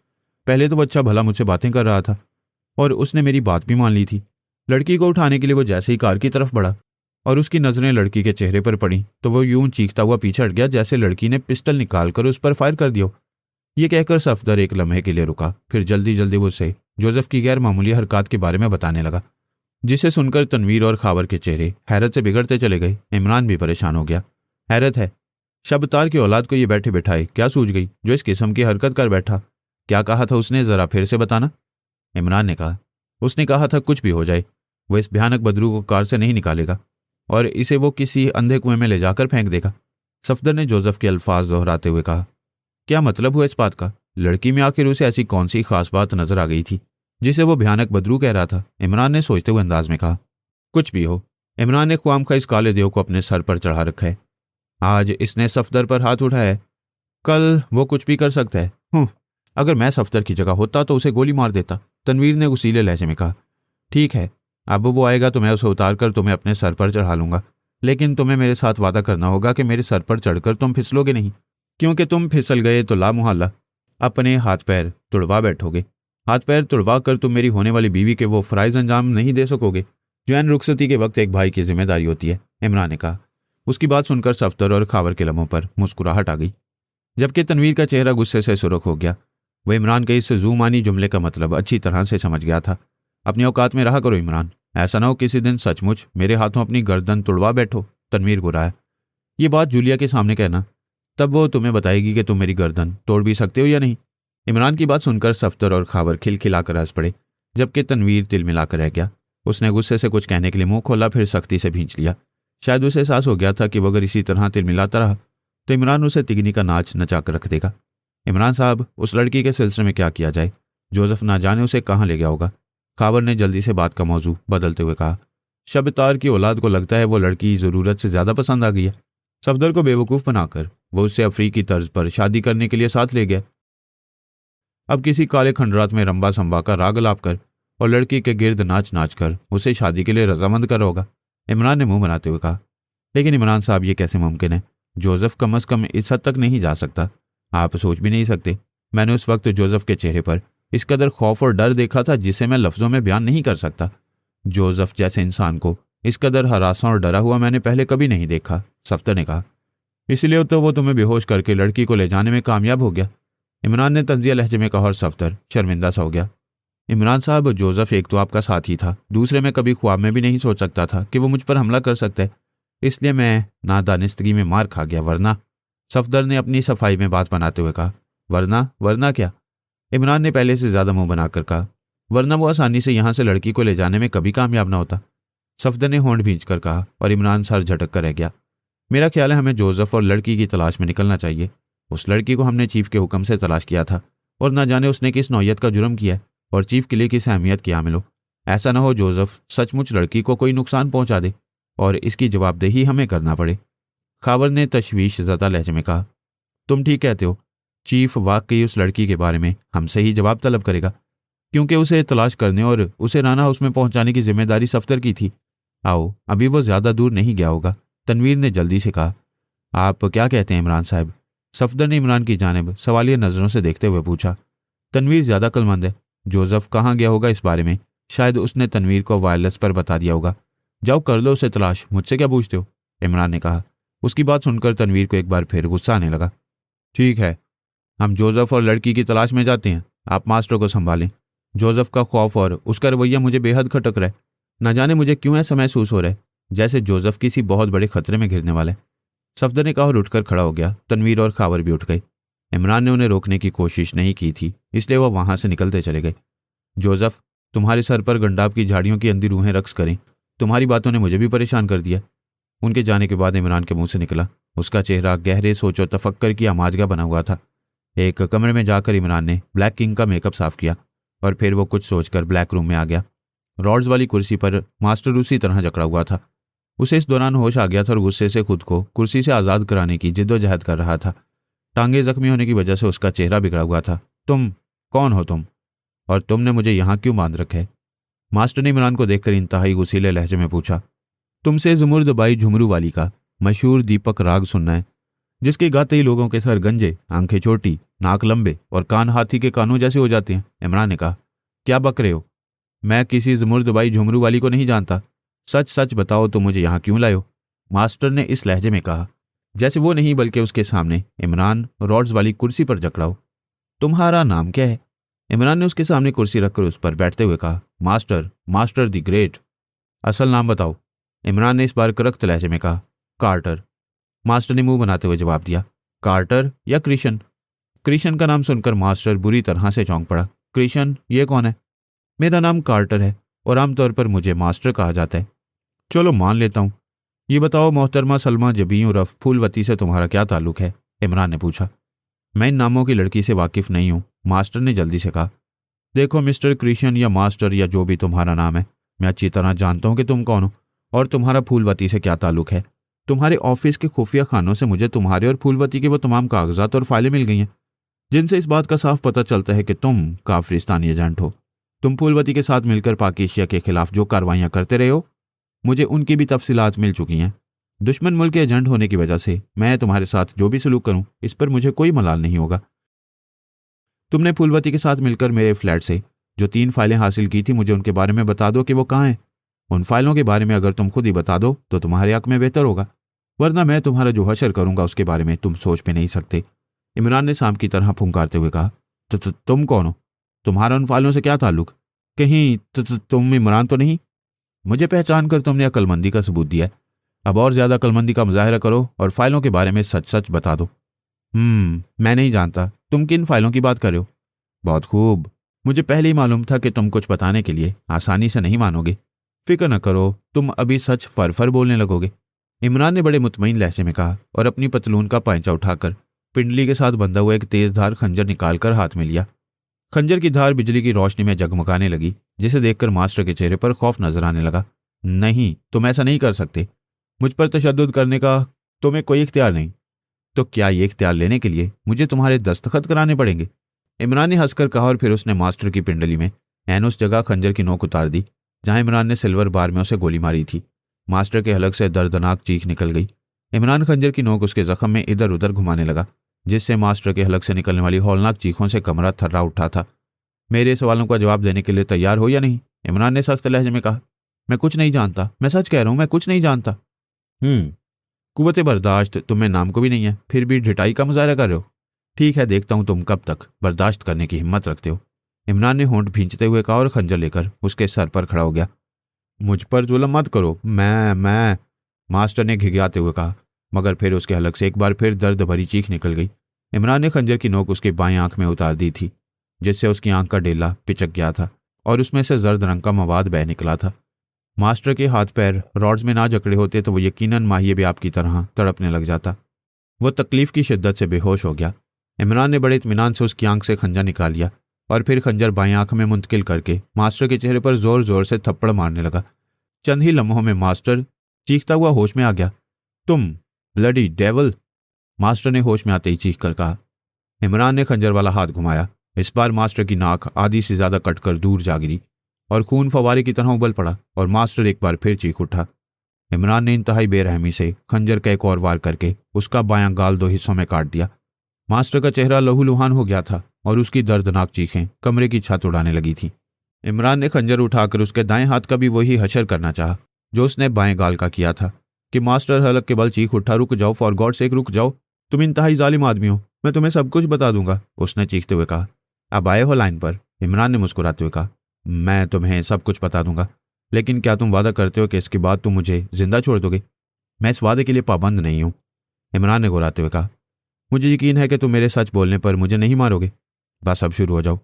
पहले तो वो अच्छा भला मुझसे बातें कर रहा था और उसने मेरी बात भी मान ली थी। लड़की को उठाने के लिए वो जैसे ही कार की तरफ बढ़ा और उसकी नज़रें लड़की के चेहरे पर पड़ी तो वो यूं चीखता हुआ पीछे हट गया जैसे लड़की ने पिस्टल निकालकर उस पर फायर कर दिया। ये कहकर सफदर एक लम्हे के लिए रुका, फिर जल्दी जल्दी वो उसे जोसेफ की गैर मामूली हरकत के बारे में बताने लगा, जिसे सुनकर तनवीर और खावर के चेहरे हैरत से बिगड़ते चले गए। इमरान भी परेशान हो गया। हैरत है, शबतार की औलाद को ये बैठे बिठाए क्या सूझ गई जो इस किस्म की हरकत कर बैठा? क्या कहा था उसने, जरा फिर से बताना। इमरान ने कहा। उसने कहा था कुछ भी हो जाए वो इस भयानक बदरू को कार से नहीं निकालेगा और इसे वो किसी अंधे कुएं में ले जाकर फेंक देगा। सफदर ने जोसेफ के अल्फाज दोहराते हुए कहा। क्या मतलब हुआ इस बात का? लड़की में आखिर उसे ऐसी कौन सी खास बात नजर आ गई थी जिसे वो भयानक बदरू कह रहा था? इमरान ने सोचते हुए अंदाज में कहा। कुछ भी हो, इमरान ने ख्वामखा इस काले देव को अपने सर पर चढ़ा रखा है। आज इसने सफदर पर हाथ उठाया है, कल वो कुछ भी कर सकता है। अगर मैं सफदर की जगह होता तो उसे गोली मार देता, तनवीर ने उसीले लहजे में कहा। ठीक है, अब वो आएगा तो मैं उसे उतार कर तुम्हें अपने सर पर चढ़ा लूंगा, लेकिन तुम्हें मेरे साथ वादा करना होगा कि मेरे सर पर चढ़कर तुम फिसलोगे नहीं, क्योंकि तुम फिसल गए तो ला मुहल्ला अपने हाथ पैर तुड़वा बैठोगे। हाथ पैर तुड़वा कर तुम मेरी होने वाली बीवी के वो फ़राइज़ अंजाम नहीं दे सकोगे जो ऐन रुखसती के वक्त एक भाई की जिम्मेदारी होती है, इमरान ने कहा। उसकी बात सुनकर सफदर और खावर के लबों पर मुस्कुराहट आ गई, जबकि तनवीर का चेहरा गुस्से से सुर्ख हो गया। वह इमरान के इस ज़ूमानी जुमले का मतलब अच्छी तरह से समझ गया था। अपनी औकात में रहा करो इमरान, ऐसा ना हो किसी दिन सचमुच मेरे हाथों अपनी गर्दन तुड़वा बैठो, तनवीर गुर्राया। ये बात जूलिया के सामने कहना, तब वो तुम्हें बताएगी कि तुम मेरी गर्दन तोड़ भी सकते हो या नहीं। इमरान की बात सुनकर सफदर और खावर खिलखिलाकर हंस पड़े, जबकि तनवीर तिल मिलाकर रह गया। उसने गुस्से से कुछ कहने के लिए मुंह खोला, फिर सख्ती से भींच लिया। शायद उसे एहसास हो गया था कि वो अगर इसी तरह तिल मिलाता रहा तो इमरान उसे तिगनी का नाच नचा कर रख देगा। इमरान साहब, उस लड़की के सिलसिले में क्या किया जाए? जोसेफ ना जाने उसे कहाँ ले गया होगा। खावर ने जल्दी से बात का मौजू बदलते हुए कहा। शबतार की औलाद को लगता है वो लड़की ज़रूरत से ज़्यादा पसंद आ गई है। सफदर को बेवकूफ़ बनाकर वो उससे अफ्रीकी तर्ज पर शादी करने के लिए साथ ले गया। अब किसी काले खंडरात में रंबा संबा का राग अलाप कर और लड़की के गिर्द नाच नाच कर उसे शादी के लिए रजामंद कर होगा, इमरान ने मुंह बनाते हुए कहा। लेकिन इमरान साहब, ये कैसे मुमकिन है? जोसेफ कम अज़ कम इस हद तक नहीं जा सकता। आप सोच भी नहीं सकते। मैंने उस वक्त जोसेफ के चेहरे पर इस कदर खौफ और डर देखा था जिसे मैं लफ्ज़ों में बयान नहीं कर सकता। जोसेफ जैसे इंसान को इस कदर हरासा और डरा हुआ मैंने पहले कभी नहीं देखा, सफदर ने कहा। इसलिए तो वो तुम्हें बेहोश करके लड़की को ले जाने में कामयाब हो गया, इमरान ने तंजिया लहजे में कहा और सफदर शर्मिंदा सा हो गया। इमरान साहब, जोसेफ एक तो आपका साथी था, दूसरे में कभी ख्वाब में भी नहीं सोच सकता था कि वो मुझ पर हमला कर सकता है, इसलिए मैं नादानिस्तगी में मार खा गया, वरना। सफदर ने अपनी सफाई में बात बनाते हुए कहा। वरना क्या? इमरान ने पहले से ज़्यादा मुंह बनाकर कहा। वरना वो आसानी से यहाँ से लड़की को ले जाने में कभी कामयाब ना होता, सफदर ने होंठ भींच कर कहा और इमरान सर झटक कर रह गया। मेरा ख्याल है हमें जोसेफ और लड़की की तलाश में निकलना चाहिए। उस लड़की को हमने चीफ के हुक्म से तलाश किया था और न जाने उसने किस नौयत का जुर्म किया है और चीफ के लिए किस अहमियत की हामिल हो। ऐसा ना हो जोसेफ सचमुच लड़की को कोई नुकसान पहुंचा दे और इसकी जवाबदेही हमें करना पड़े। खावर ने तशवीश ज़दा लहजे में कहा, तुम ठीक कहते हो। चीफ वाकई उस लड़की के बारे में हमसे ही जवाब तलब करेगा, क्योंकि उसे तलाश करने और उसे राना हाउस में पहुंचाने की जिम्मेदारी सफदर की थी। आओ, अभी वो ज़्यादा दूर नहीं गया होगा। तनवीर ने जल्दी से कहा। आप क्या कहते हैं इमरान साहब? सफदर ने इमरान की जानिब सवालिया नज़रों से देखते हुए पूछा। तनवीर ज़्यादा अक्लमंद है। जोसेफ कहाँ गया होगा इस बारे में शायद उसने तनवीर को वायरलेस पर बता दिया होगा। जाओ कर लो उसे तलाश, मुझसे क्या पूछते हो? इमरान ने कहा। उसकी बात सुनकर तनवीर को एक बार फिर गुस्सा आने लगा। ठीक है, हम जोसेफ और लड़की की तलाश में जाते हैं, आप मास्टर को संभालें। जोसेफ का खौफ और उसका रवैया मुझे बेहद खटक रहा है। न जाने मुझे क्यों ऐसा महसूस हो रहा है जैसे जोसेफ किसी बहुत बड़े खतरे में घिरने वाला है। सफदर ने कहा और उठकर खड़ा हो गया। तनवीर और खावर भी उठ गए। इमरान ने उन्हें रोकने की कोशिश नहीं की थी, इसलिए वह वहां से निकलते चले गए। जोसेफ, तुम्हारे सर पर गंडाब की झाड़ियों की अंधी रूहें रक्स करें। तुम्हारी बातों ने मुझे भी परेशान कर दिया। उनके जाने के बाद इमरान के मुंह से निकला। उसका चेहरा गहरे सोचो तफक्कर की आमाजगा बना हुआ था। एक कमरे में जाकर इमरान ने ब्लैक किंग का मेकअप साफ किया और फिर वो कुछ सोचकर ब्लैक रूम में आ गया। रॉड्स वाली कुर्सी पर मास्टर उसी तरह जकड़ा हुआ था। उसे इस दौरान होश आ गया था और गुस्से से खुद को कुर्सी से आज़ाद कराने की जिद्दोजहद कर रहा था। टांगे जख्मी होने की वजह से उसका चेहरा बिगड़ा हुआ था। तुम कौन हो तुम? और तुमने मुझे यहाँ क्यों बांध रखा है? मास्टर ने इमरान को देखकर इंतहाई गुस्सीले लहजे में पूछा। तुमसे जुमुर्द बाई झुमरू वाली का मशहूर दीपक राग सुनना है, जिसके गाते ही लोगों के सर गंजे, आंखें छोटी, नाक लंबे और कान हाथी के कानों जैसे हो जाते हैं। इमरान ने कहा। क्या बक रहे हो? मैं किसी जुमुर्द बाई झुमरू वाली को नहीं जानता। सच सच बताओ तो मुझे यहाँ क्यों लाए हो? मास्टर ने इस लहजे में कहा जैसे वो नहीं बल्कि उसके सामने इमरान रॉड्स वाली कुर्सी पर जकड़ा हो। तुम्हारा नाम क्या है? इमरान ने उसके सामने कुर्सी रखकर उस पर बैठते हुए कहा। Master, master the great. असल नाम बताओ। इमरान ने इस बार करख्त लहजे में कहा। कार्टर। मास्टर ने मुंह बनाते हुए जवाब दिया। कार्टर या क्रिशन? क्रिशन का नाम सुनकर मास्टर बुरी तरह से चौंक पड़ा। क्रिशन, ये कौन है? मेरा नाम कार्टर है और आमतौर पर मुझे मास्टर कहा जाता है। चलो मान लेता हूँ। ये बताओ मोहतरमा सलमा जबी उर्फ फूलवती से तुम्हारा क्या ताल्लुक है? इमरान ने पूछा। मैं इन नामों की लड़की से वाकिफ नहीं हूँ, मास्टर ने जल्दी से कहा। देखो मिस्टर क्रिशन या मास्टर या जो भी तुम्हारा नाम है, मैं अच्छी तरह जानता हूँ कि तुम कौन हो और तुम्हारा फूलवती से क्या ताल्लुक है। तुम्हारे ऑफिस के खुफिया खानों से मुझे तुम्हारे और फूलवती के वो तमाम कागजात और फाइलें मिल गई हैं, जिनसे इस बात का साफ पता चलता है कि तुम काफरिस्तानी एजेंट हो। तुम फूलवती के साथ मिलकर पाकिस्तान के खिलाफ जो कार्रवाइयां करते रहे हो, मुझे उनकी भी तफसीलात मिल चुकी हैं। दुश्मन मुल्क के एजेंट होने की वजह से मैं तुम्हारे साथ जो भी सलूक करूं, इस पर मुझे कोई मलाल नहीं होगा। तुमने फूलवती के साथ मिलकर मेरे फ्लैट से जो 3 फाइलें हासिल की थी, मुझे उनके बारे में बता दो कि वो कहाँ हैं। उन फाइलों के बारे में अगर तुम खुद ही बता दो तो तुम्हारे हक में बेहतर होगा, वरना मैं तुम्हारा जो हशर करूंगा उसके बारे में तुम सोच भी नहीं सकते। इमरान ने सांप की तरह फुंकारते हुए कहा। तो तुम कौन हो? तुम्हारा उन फाइलों से क्या ताल्लुक? कहीं तुम इमरान तो नहीं? मुझे पहचान कर तुमने अक्लमंदी का सबूत दिया है। अब और ज्यादा अक्लमंदी का मुजाहरा करो और फाइलों के बारे में सच सच बता दो। मैं नहीं जानता तुम किन फाइलों की बात कर रहे हो। बहुत खूब, मुझे पहले ही मालूम था कि तुम कुछ बताने के लिए आसानी से नहीं मानोगे। फिक्र न करो, तुम अभी सच फर बोलने लगोगे। इमरान ने बड़े मुतमईन लहजे में कहा और अपनी पतलून का पांचा उठाकर पिंडली के साथ बंधा हुआ एक तेज धार खंजर निकालकर हाथ में लिया। खंजर की धार बिजली की रोशनी में जगमगाने लगी, जिसे देखकर मास्टर के चेहरे पर खौफ नजर आने लगा। नहीं, तुम ऐसा नहीं कर सकते। मुझ पर तशद्दुद करने का तुम्हें कोई इख्तियार नहीं। तो क्या ये इख्तियार लेने के लिए मुझे तुम्हारे दस्तखत कराने पड़ेंगे? इमरान ने हंसकर कहा और फिर उसने मास्टर की पिंडली में ऐन उस जगह खंजर की नोक उतार दी जहां इमरान ने सिल्वर बार में उसे गोली मारी थी। मास्टर के हलक से दर्दनाक चीख निकल गई। इमरान खंजर की नोक उसके जख्म में इधर उधर घुमाने लगा, जिससे मास्टर के हलक से निकलने वाली हौलनाक चीखों से कमरा थर्रा उठा था। मेरे सवालों का जवाब देने के लिए तैयार हो या नहीं? इमरान ने सख्त लहजे में कहा। मैं कुछ नहीं जानता, मैं सच कह रहा हूं, मैं कुछ नहीं जानता। कुव्वत बर्दाश्त तुम्हें नाम को भी नहीं है, फिर भी ढिठाई का मुजाहरा कर रहे हो। ठीक है, देखता हूं तुम कब तक बर्दाश्त करने की हिम्मत रखते हो। इमरान ने होंठ भींचते हुए कहा और खंजर लेकर उसके सर पर खड़ा हो गया। मुझ पर जुल्म मत करो, मैं मास्टर ने घिघियाते हुए कहा, मगर फिर उसके हलक से एक बार फिर दर्द भरी चीख निकल गई। इमरान ने खंजर की नोक उसकी बाएं आंख में उतार दी थी, जिससे उसकी आंख का डेला पिचक गया था और उसमें से जर्द रंग का मवाद बह निकला था। मास्टर के हाथ पैर रॉड्स में ना जकड़े होते तो वो यकीनन माहिए भी आपकी तरह तड़पने लग जाता। वो तकलीफ की शिद्दत से बेहोश हो गया। इमरान ने बड़े इत्मीनान से उसकी आंख से खंजर निकाल लिया और फिर खंजर बाएं आंख में मुंतकिल करके मास्टर के चेहरे पर जोर जोर से थप्पड़ मारने लगा। चंद ही लम्हों में मास्टर चीखता हुआ होश में आ गया। तुम ब्लडी डेविल! मास्टर ने होश में आते ही चीख कर कहा। इमरान ने खंजर वाला हाथ घुमाया। इस बार मास्टर की नाक आधी से ज्यादा कटकर दूर जा गिरी और खून फवारे की तरह उबल पड़ा और मास्टर एक बार फिर चीख उठा। इमरान ने इंतहाई बेरहमी से खंजर का एक और वार करके उसका बायां गाल 2 हिस्सों में काट दिया। मास्टर का चेहरा लहूलुहान हो गया था और उसकी दर्दनाक चीखें कमरे की छत उड़ाने लगी थी। इमरान ने खंजर उठाकर उसके दाएं हाथ का भी वही हशर करना चाहा जो उसने बाएं गाल का किया था कि मास्टर हलक के बल चीख उठा। रुक जाओ, फॉर गॉड सेक रुक जाओ, तुम इंतहाई जालिम आदमी हो, मैं तुम्हें सब कुछ बता दूंगा, उसने चीखते हुए कहा। अब आए हो लाइन पर? इमरान ने मुस्कुराते हुए कहा। मैं तुम्हें सब कुछ बता दूंगा, लेकिन क्या तुम वादा करते हो कि इसके बाद तुम मुझे जिंदा छोड़ दोगे? मैं इस वादे के लिए पाबंद नहीं हूं, इमरान ने गुर्राते हुए कहा। मुझे यकीन है कि तुम मेरे सच बोलने पर मुझे नहीं मारोगे। बस अब शुरू हो जाओ।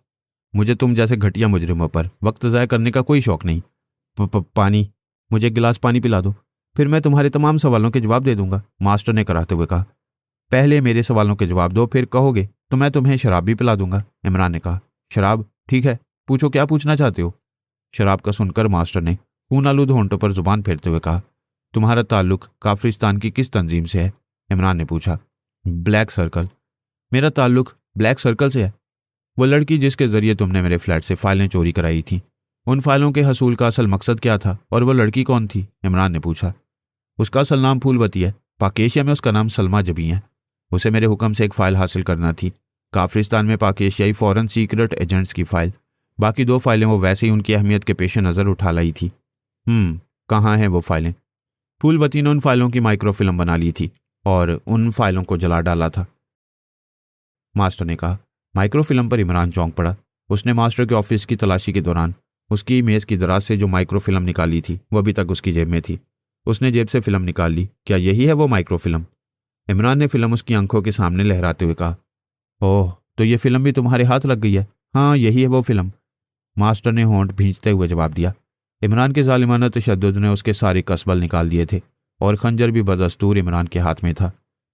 मुझे तुम जैसे घटिया मुजरिमों पर वक्त ज़ाया करने का कोई शौक नहीं। पानी, मुझे एक गिलास पानी पिला दो, फिर मैं तुम्हारे तमाम सवालों के जवाब दे दूंगा, मास्टर ने कराते हुए कहा। पहले मेरे सवालों के जवाब दो, फिर कहोगे तो मैं तुम्हें शराब भी पिला दूंगा, इमरान ने कहा। शराब? ठीक है, पूछो क्या पूछना चाहते हो। शराब का सुनकर मास्टर ने खून आलूद होंठों पर जुबान फेरते हुए कहा। तुम्हारा ताल्लुक काफरिस्तान की किस तंजीम से है? इमरान ने पूछा। Black circle. मेरा ताल्लुक ब्लैक सर्कल से है। वो लड़की जिसके जरिए तुमने मेरे फ्लैट से फाइलें चोरी कराई थी, उन फाइलों के हसूल का असल मकसद क्या था और वो लड़की कौन थी? इमरान ने पूछा। उसका असल नाम फूलवती है, पाकेशिया में उसका नाम सलमा जबी है। उसे मेरे हुक्म से एक फ़ाइल हासिल करना थी, काफरिस्तान में पाकेशियाई फॉरेन सीक्रेट एजेंट्स की फ़ाइल। बाकी 2 फाइलें वो वैसे ही उनकी अहमियत के पेश नज़र उठा लाई थी। कहाँ हैं वो फाइलें? फूलवती ने उन फाइलों की माइक्रोफिल्म बना ली थी और उन फाइलों को जला डाला था, मास्टर ने कहा। माइक्रोफिल्म पर इमरान चौंक पड़ा। उसने मास्टर के ऑफिस की तलाशी के दौरान उसकी मेज़ की दराज से जो माइक्रोफिल्म निकाली थी वो अभी तक उसकी जेब में थी। उसने जेब से फिल्म निकाल ली। क्या यही है वो माइक्रोफिल्म? इमरान ने फिल्म उसकी आंखों के सामने लहराते हुए कहा। ओह, तो ये फिल्म भी तुम्हारे हाथ लग गई है? हाँ, यही है वो फिल्म, मास्टर ने होंठ भींचते हुए जवाब दिया। इमरान के जालिमाना तशद्दुद ने उसके सारे कसबल निकाल दिए थे और खंजर भी बदस्तूर इमरान के हाथ में था,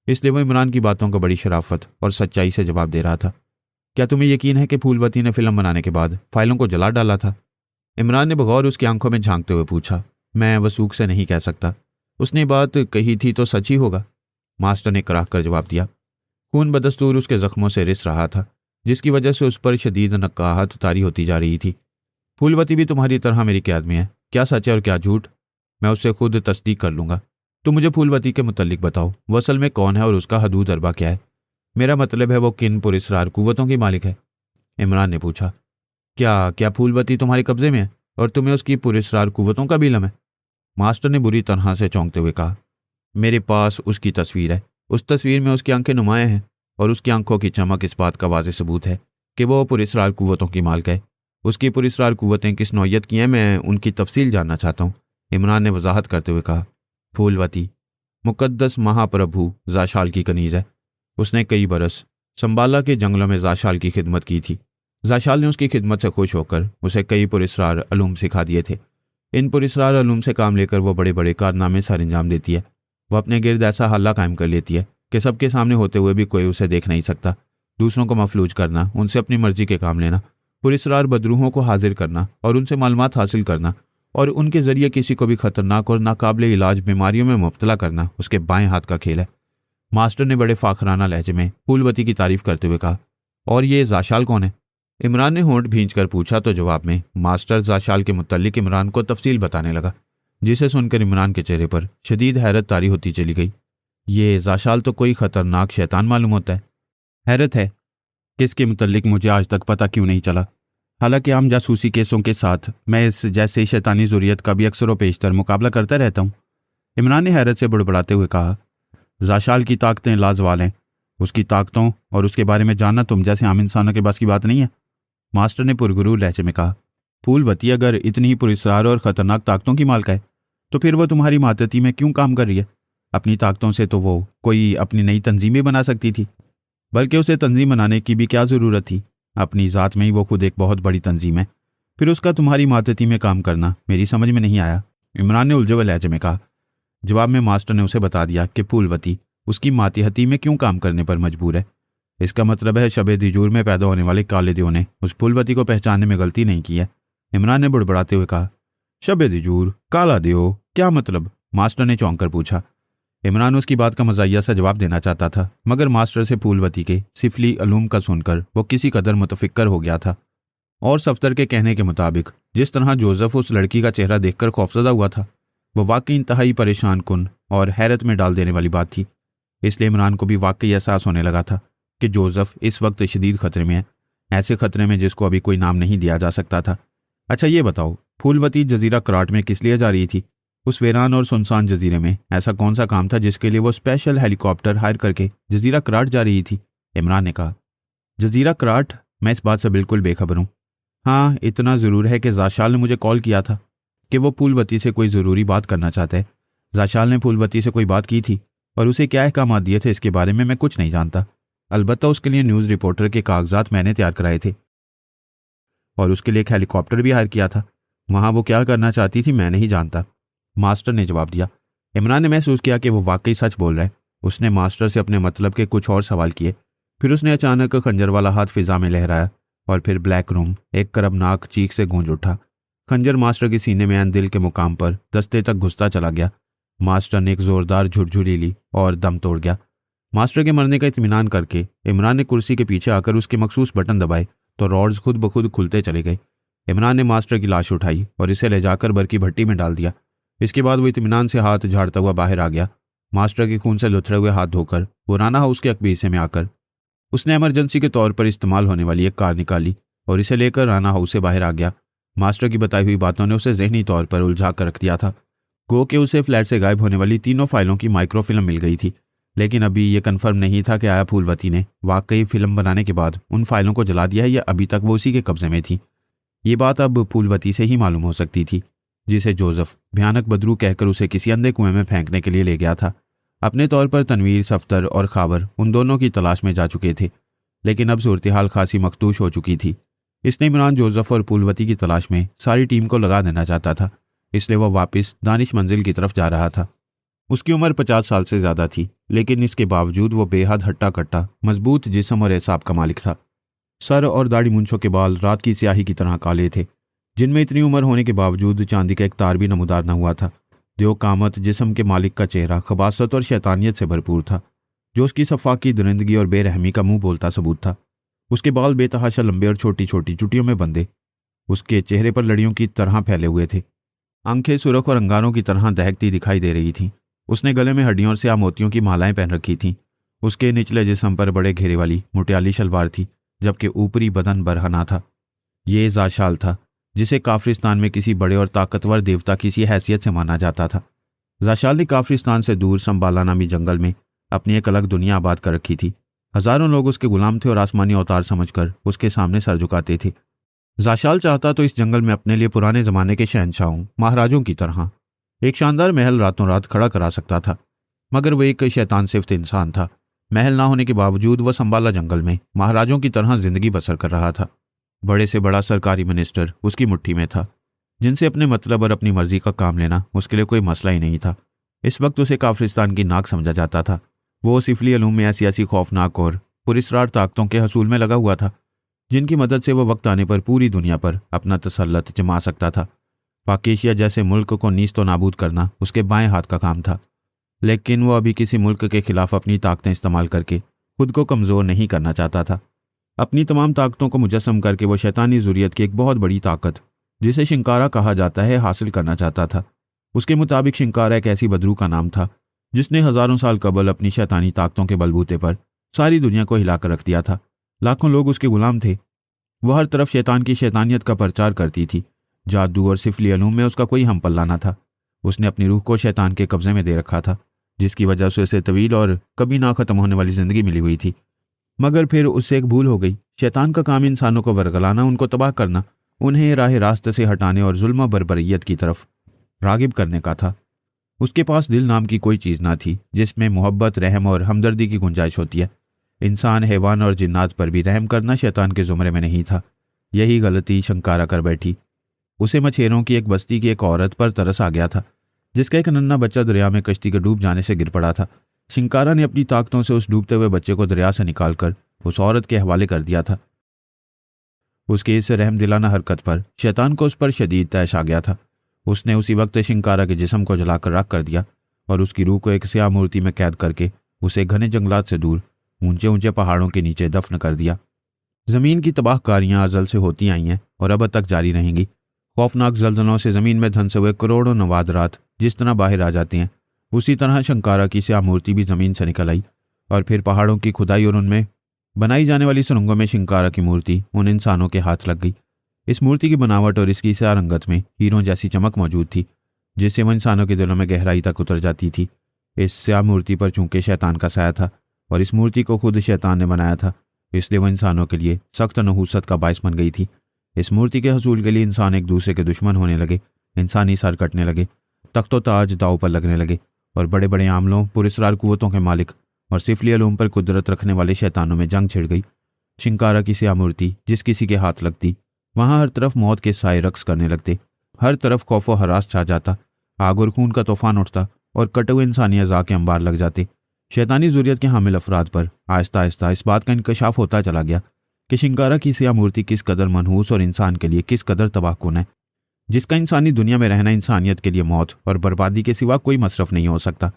इसलिए वो इमरान की बातों को बड़ी शराफत और सच्चाई से जवाब दे रहा था। क्या तुम्हें यकीन है कि फूलवती ने फिल्म बनाने के बाद फाइलों को जला डाला था? इमरान ने बगौर उसकी आंखों में झांकते हुए पूछा। मैं वसूख से नहीं कह सकता, उसने बात कही थी तो सच ही होगा, मास्टर ने कराह कर जवाब दिया। खून बदस्तूर उसके जख्मों से रिस रहा था, जिसकी वजह से उस पर शदीद नक्काहत तारी होती जा रही थी। फूलवती भी तुम्हारी तरह मेरी कैद में है, क्या सच है और क्या झूठ मैं उससे खुद तस्दीक कर लूंगा। तो मुझे फूलवती के मुतल्लिक बताओ, वो असल में कौन है और उसका हदूद अरबा क्या है? मेरा मतलब है वो किन पुरस्रार कुव्वतों की मालिक है? इमरान ने पूछा। क्या क्या फूलवती तुम्हारे कब्जे में है और तुम्हें उसकी पुरस्रार कुव्वतों का भी इल्म है? मास्टर ने बुरी तरह से चौंकते हुए कहा। मेरे पास उसकी तस्वीर है, उस तस्वीर में उसकी आंखें नुमाया हैं और उसकी आंखों की चमक इस बात का वाज़ेह सबूत है कि वो पुरस्रार कुव्वतों की मालिक है। उसकी पुरस्रार कुव्वतें किस नौयत की हैं, मैं उनकी तफसील जानना चाहता हूँ, इमरान ने वजाहत करते हुए कहा। फूलवती मुकद्दस महाप्रभु जाशाल की कनीज़ है। उसने कई बरस संबाला के जंगलों में जाशाल की खिदमत की थी। जाशाल ने उसकी खिदमत से खुश होकर उसे कई पुरस्रार अलूम सिखा दिए थे। इन पुरस्रार अलूम से काम लेकर वो बड़े बड़े कारनामे सर अंजाम देती है। वो अपने गिर्द ऐसा हल्ला कायम कर लेती है कि सबके सामने होते हुए भी कोई उसे देख नहीं सकता। दूसरों को मफलूज करना, उनसे अपनी मर्जी के काम लेना, पुरस्रार बदरूहों को हाजिर करना और उनसे मालूमात हासिल करना और उनके जरिए किसी को भी खतरनाक और नाकाबिले इलाज बीमारियों में मुब्तला करना उसके बाएं हाथ का खेल है, मास्टर ने बड़े फाखराना लहजे में फूलवती की तारीफ करते हुए कहा। और ये जाशाल कौन है? इमरान ने होंठ भींच कर पूछा तो जवाब में मास्टर जाशाल के मुतल्लिक इमरान को तफसील बताने लगा, जिसे सुनकर इमरान के चेहरे पर शदीद हैरत तारी होती चली गई। ये जाशाल तो कोई खतरनाक शैतान मालूम होता है। हैरत है कि इसके मुतल्लिक मुझे आज तक पता क्यों नहीं चला। हालांकि आम जासूसी केसों के साथ मैं इस जैसे शैतानी ज़ुर्रियत का भी अक्सर व पेशतर मुकाबला करता रहता हूँ, इमरान ने हैरत से बुड़बड़ाते हुए कहा। जाशाल की ताकतें लाजवाल हैं, उसकी ताकतों और उसके बारे में जानना तुम जैसे आम इंसानों के बस की बात नहीं है, मास्टर ने पुरगुरूर लहजे में कहा। फूलवती अगर इतनी ही पुरस्रार और ख़तरनाक ताकतों की मालिक है तो फिर वो तुम्हारी मातहती में क्यों काम कर रही है? अपनी ताकतों से तो वो कोई अपनी नई तंजीमें बना सकती थी, बल्कि उसे तंजीम बनाने की भी क्या ज़रूरत थी? अपनी ज़ात में ही वो खुद एक बहुत बड़ी तंजीम है, फिर उसका तुम्हारी मातहती में काम करना मेरी समझ में नहीं आया। इमरान ने उलझे हुए लहजे में कहा। जवाब में मास्टर ने उसे बता दिया कि फूलवती उसकी मातिहती में क्यों काम करने पर मजबूर है। इसका मतलब है शबे दिजूर में पैदा होने वाले काले दियो ने उस फूलवती को पहचानने में गलती नहीं की है। इमरान ने बुड़बड़ाते हुए कहा। शबे दिजूर, काला दियो, क्या मतलब? मास्टर ने चौंक कर पूछा। इमरान उसकी बात का मजाहिया सा जवाब देना चाहता था, मगर मास्टर से फूलवती के सिफली अलूम का सुनकर वो किसी कदर मुतफिक्र हो गया था। और सफ्तर के कहने के मुताबिक जिस तरह जोसेफ उस लड़की का चेहरा देखकर खौफजदा हुआ था, वो वाकई इंतहाई परेशान कुन और हैरत में डाल देने वाली बात थी। इसलिए इमरान को भी वाकई एहसास होने लगा था कि जोसेफ इस वक्त शदीद खतरे में है, ऐसे खतरे में जिसको अभी कोई नाम नहीं दिया जा सकता था। अच्छा ये बताओ, फूलवती जजीरा कराट में किस लिए जा रही थी? उस वीरान और सुनसान जजीरे में ऐसा कौन सा काम था जिसके लिए वो स्पेशल हेलीकॉप्टर हायर करके जजीरा कराट जा रही थी? इमरान ने कहा। जजीरा कराट? मैं इस बात से बिल्कुल बेखबर हूँ। हाँ, इतना ज़रूर है कि जाशाल ने मुझे कॉल किया था कि वो फूलवती से कोई ज़रूरी बात करना चाहता है। जाशाल ने फूलवती से कोई बात की थी और उसे क्या अहकाम दिए थे इसके बारे में मैं कुछ नहीं जानता। अलबत्ता उसके लिए न्यूज़ रिपोर्टर के कागजात मैंने तैयार कराए थे और उसके लिए एक हेलीकॉप्टर भी हायर किया था। वहाँ वो क्या करना चाहती थी मैं नहीं जानता, मास्टर ने जवाब दिया। इमरान ने महसूस किया कि वो वाकई सच बोल रहा है। उसने मास्टर से अपने मतलब के कुछ और सवाल किए। फिर उसने अचानक खंजर वाला हाथ फिजा में लहराया और फिर ब्लैक रूम एक करबनाक चीख से गूंज उठा। खंजर मास्टर के सीने में ऐन दिल के मुकाम पर दस्ते तक घुसता चला गया। मास्टर ने एक जोरदार झुरझुरी ली और दम तोड़ गया। मास्टर के मरने का इत्मीनान करके इमरान ने कुर्सी के पीछे आकर उसके मखसूस बटन दबाए तो रॉड्स खुद ब खुद खुलते चले गए। इमरान ने मास्टर की लाश उठाई और इसे ले जाकर बर की भट्टी में डाल दिया। इसके बाद वो इत्मीनान से हाथ झाड़ता हुआ बाहर आ गया। मास्टर के खून से लुथरे हुए हाथ धोकर पुराना हाउस के अकबी हिस्से में आकर उसने इमरजेंसी के तौर पर इस्तेमाल होने वाली एक कार निकाली और इसे लेकर राना हाउस से बाहर आ गया। मास्टर की बताई हुई बातों ने उसे जहनी तौर पर उलझा कर रख दिया था। गो के उसे फ्लैट से गायब होने वाली तीनों फाइलों की माइक्रोफिल्म मिल गई थी, लेकिन अभी ये कन्फर्म नहीं था कि आया फूलवती ने वाकई फिल्म बनाने के बाद उन फाइलों को जला दिया है या अभी तक वो उसी के कब्जे में थी। ये बात अब फूलवती से ही मालूम हो सकती थी, जिसे जोसेफ भयानक बदरू कहकर उसे किसी अंधे कुएं में फेंकने के लिए ले गया था। अपने तौर पर तनवीर, सफ्तर और खावर उन दोनों की तलाश में जा चुके थे, लेकिन अब सूरत हाल खासी मखदूश हो चुकी थी। इसने इमरान, जोसेफ और फूलवती की तलाश में सारी टीम को लगा देना चाहता था, इसलिए वह वापस दानिश मंजिल की तरफ जा रहा था। उसकी उम्र 50 साल से ज़्यादा थी, लेकिन इसके बावजूद वो बेहद हट्टा कट्टा, मजबूत जिस्म और एसाब का मालिक था। सर और दाढ़ी मूंछों के बाल रात की स्याही की तरह काले थे, जिनमें इतनी उम्र होने के बावजूद चांदी का एक तार भी नमूदार न हुआ था। देव कामत जिस्म के मालिक का चेहरा खबासत और शैतानियत से भरपूर था, जो उसकी सफाकी, दरिंदगी और बेरहमी का मुंह बोलता सबूत था। उसके बाल बेतहाशा लंबे और छोटी छोटी चुटियों में बंधे उसके चेहरे पर लड़ियों की तरह फैले हुए थे। आंखें सुरख और अंगारों की तरह दहकती दिखाई दे रही थीं। उसने गले में हड्डियों से मोतियों की मालाएं पहन रखी थीं। उसके निचले जिस्म पर बड़े घेरे वाली मुटियाली शलवार थी, जबकि ऊपरी बदन बरहना था। ये जाशाल था, जिसे काफरिस्तान में किसी बड़े और ताकतवर देवता की सी हैसियत से माना जाता था। जाशाल ने काफरिस्तान से दूर संबाला नामी जंगल में अपनी एक अलग दुनिया आबाद कर रखी थी। हजारों लोग उसके गुलाम थे और आसमानी अवतार समझकर उसके सामने सर झुकाते थे। जाशाल चाहता तो इस जंगल में अपने लिए पुराने जमाने के शहंशाहों, महाराजों की तरह एक शानदार महल रातों रात खड़ा करा सकता था, मगर वह एक शैतान सिफ्त इंसान था। महल ना होने के बावजूद वह संबाला जंगल में महाराजों की तरह जिंदगी बसर कर रहा था। बड़े से बड़ा सरकारी मिनिस्टर उसकी मुट्ठी में था, जिनसे अपने मतलब और अपनी मर्जी का काम लेना उसके लिए कोई मसला ही नहीं था। इस वक्त उसे काफरिस्तान की नाक समझा जाता था। वो सिफली अलूम में ऐसी खौफनाक और पुरस्रार ताकतों के हसूल में लगा हुआ था, जिनकी मदद से वह वक्त आने पर पूरी दुनिया पर अपना तसल्लत जमा सकता था। पाकिस्तान जैसे मुल्क को नीस्त व नाबूद करना उसके बाएं हाथ का काम था, लेकिन वो अभी किसी मुल्क के खिलाफ अपनी ताकतें इस्तेमाल करके खुद को कमज़ोर नहीं करना चाहता था। अपनी तमाम ताकतों को मुजस्सम करके वो शैतानी ज़ुरियत की एक बहुत बड़ी ताकत, जिसे शिंकारा कहा जाता है, हासिल करना चाहता था। उसके मुताबिक शिंकारा एक ऐसी बदरू का नाम था जिसने हज़ारों साल कबल अपनी शैतानी ताकतों के बलबूते पर सारी दुनिया को हिलाकर रख दिया था। लाखों लोग उसके गुलाम थे। वह हर तरफ शैतान की शैतानियत का प्रचार करती थी। जादू और सिफली अलूम में उसका कोई हम पल्ला न था। उसने अपनी रूह को शैतान के कब्जे में दे रखा था, जिसकी वजह से उसे तवील और कभी ना ख़त्म होने वाली ज़िंदगी मिली हुई थी। मगर फिर उससे एक भूल हो गई। शैतान का काम इंसानों को वरगलाना, उनको तबाह करना, उन्हें राह रास्ते से हटाने और जुल्म बरबरियत की तरफ रागिब करने का था। उसके पास दिल नाम की कोई चीज़ ना थी जिसमें मोहब्बत, रहम और हमदर्दी की गुंजाइश होती है। इंसान, हैवान और जिन्नात पर भी रहम करना शैतान के ज़ुमरे में नहीं था। यही गलती शंकारा कर बैठी। उसे मछेरों की एक बस्ती की एक औरत पर तरस आ गया था, जिसका एक नन्हा बच्चा दरिया में कश्ती के डूब जाने से गिर पड़ा था। शिंकारा ने अपनी ताकतों से उस डूबते हुए बच्चे को दरिया से निकालकर उस औरत के हवाले कर दिया था। उसकी इस रहम दिलाना हरकत पर शैतान को उस पर शदीद तैश आ गया था। उसने उसी वक्त शिंकारा के जिस्म को जलाकर राख कर दिया और उसकी रूह को एक स्याह मूर्ति में कैद करके उसे घने जंगलात से दूर ऊंचे ऊंचे पहाड़ों के नीचे दफन कर दिया। जमीन की तबाहकारियां अजल से होती आई हैं और अब तक जारी रहेंगी। खौफनाक जल्जलों से जमीन में धंसे हुए करोड़ों नवादरात जिस तरह बाहर आ जाते हैं, उसी तरह शंकारा की स्याह मूर्ति भी जमीन से निकल आई और फिर पहाड़ों की खुदाई और उनमें बनाई जाने वाली सुरंगों में शिंकारा की मूर्ति उन इंसानों के हाथ लग गई। इस मूर्ति की बनावट और इसकी स्याह रंगत में हीरों जैसी चमक मौजूद थी, जिससे वह इंसानों के दिलों में गहराई तक उतर जाती थी। इस स्याह मूर्ति पर चूंकि शैतान का साया था और इस मूर्ति को खुद शैतान ने बनाया था, इसलिए वह इंसानों के लिए सख्त नहूसत का बायस बन गई थी। इस मूर्ति के हसूल के लिए इंसान एक दूसरे के दुश्मन होने लगे, इंसानी सर कटने लगे, तख्तो ताज दाव पर लगने लगे और बड़े बड़े आमलों पुरस्कार कुव्वतों के मालिक और सिफली अलूम पर कुदरत रखने वाले शैतानों में जंग छिड़ गई। शिंकारा की स्याह मूर्ति जिस किसी के हाथ लगती, वहां हर तरफ मौत के साए रक्स करने लगते, हर तरफ खौफ व हरास छा जाता, आग और खून का तूफान उठता और कटे हुए इंसानी अज़ा के अंबार लग जाते। शैतानी ज़ुर्रियत के हामिल अफराद पर आहिस्ता आहिस्ता इस बात का इंकशाफ होता चला गया कि शिंकारा की स्याह मूर्ति किस कदर मनहूस और इंसान के लिए किस कदर तबाहकुन है, जिसका इंसानी दुनिया में रहना इंसानियत के लिए मौत और बर्बादी के सिवा कोई मसरफ नहीं हो सकता।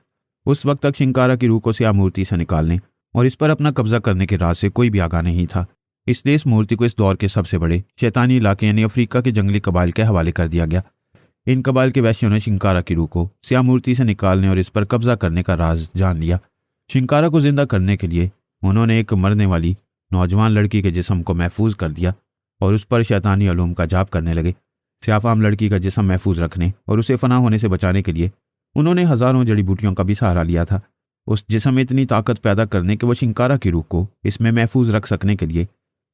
उस वक्त तक शिंकारा की रूह को स्याह मूर्ति से निकालने और इस पर अपना कब्जा करने के राज से कोई भी आगाह नहीं था। इसलिए इस मूर्ति को इस दौर के सबसे बड़े शैतानी इलाके यानी अफ्रीका के जंगली कबाइल के हवाले कर दिया गया। इन कबाइल के वैश्यों ने शिंकारा की रूह को स्याह मूर्ति से निकालने और इस पर कब्जा करने का राज जान लिया। शिंकारा को जिंदा करने के लिए उन्होंने एक मरने वाली नौजवान लड़की के जिस्म को महफूज कर दिया और उस पर शैतानी अलूम का जाप करने लगे। स्याफाम लड़की का जिस्म महफूज रखने और उसे फना होने से बचाने के लिए उन्होंने हजारों जड़ी बूटियों का भी सहारा लिया था। उस जिस्म में इतनी ताकत पैदा करने के वो शिंकारा की रूह को इसमें महफूज रख सकने के लिए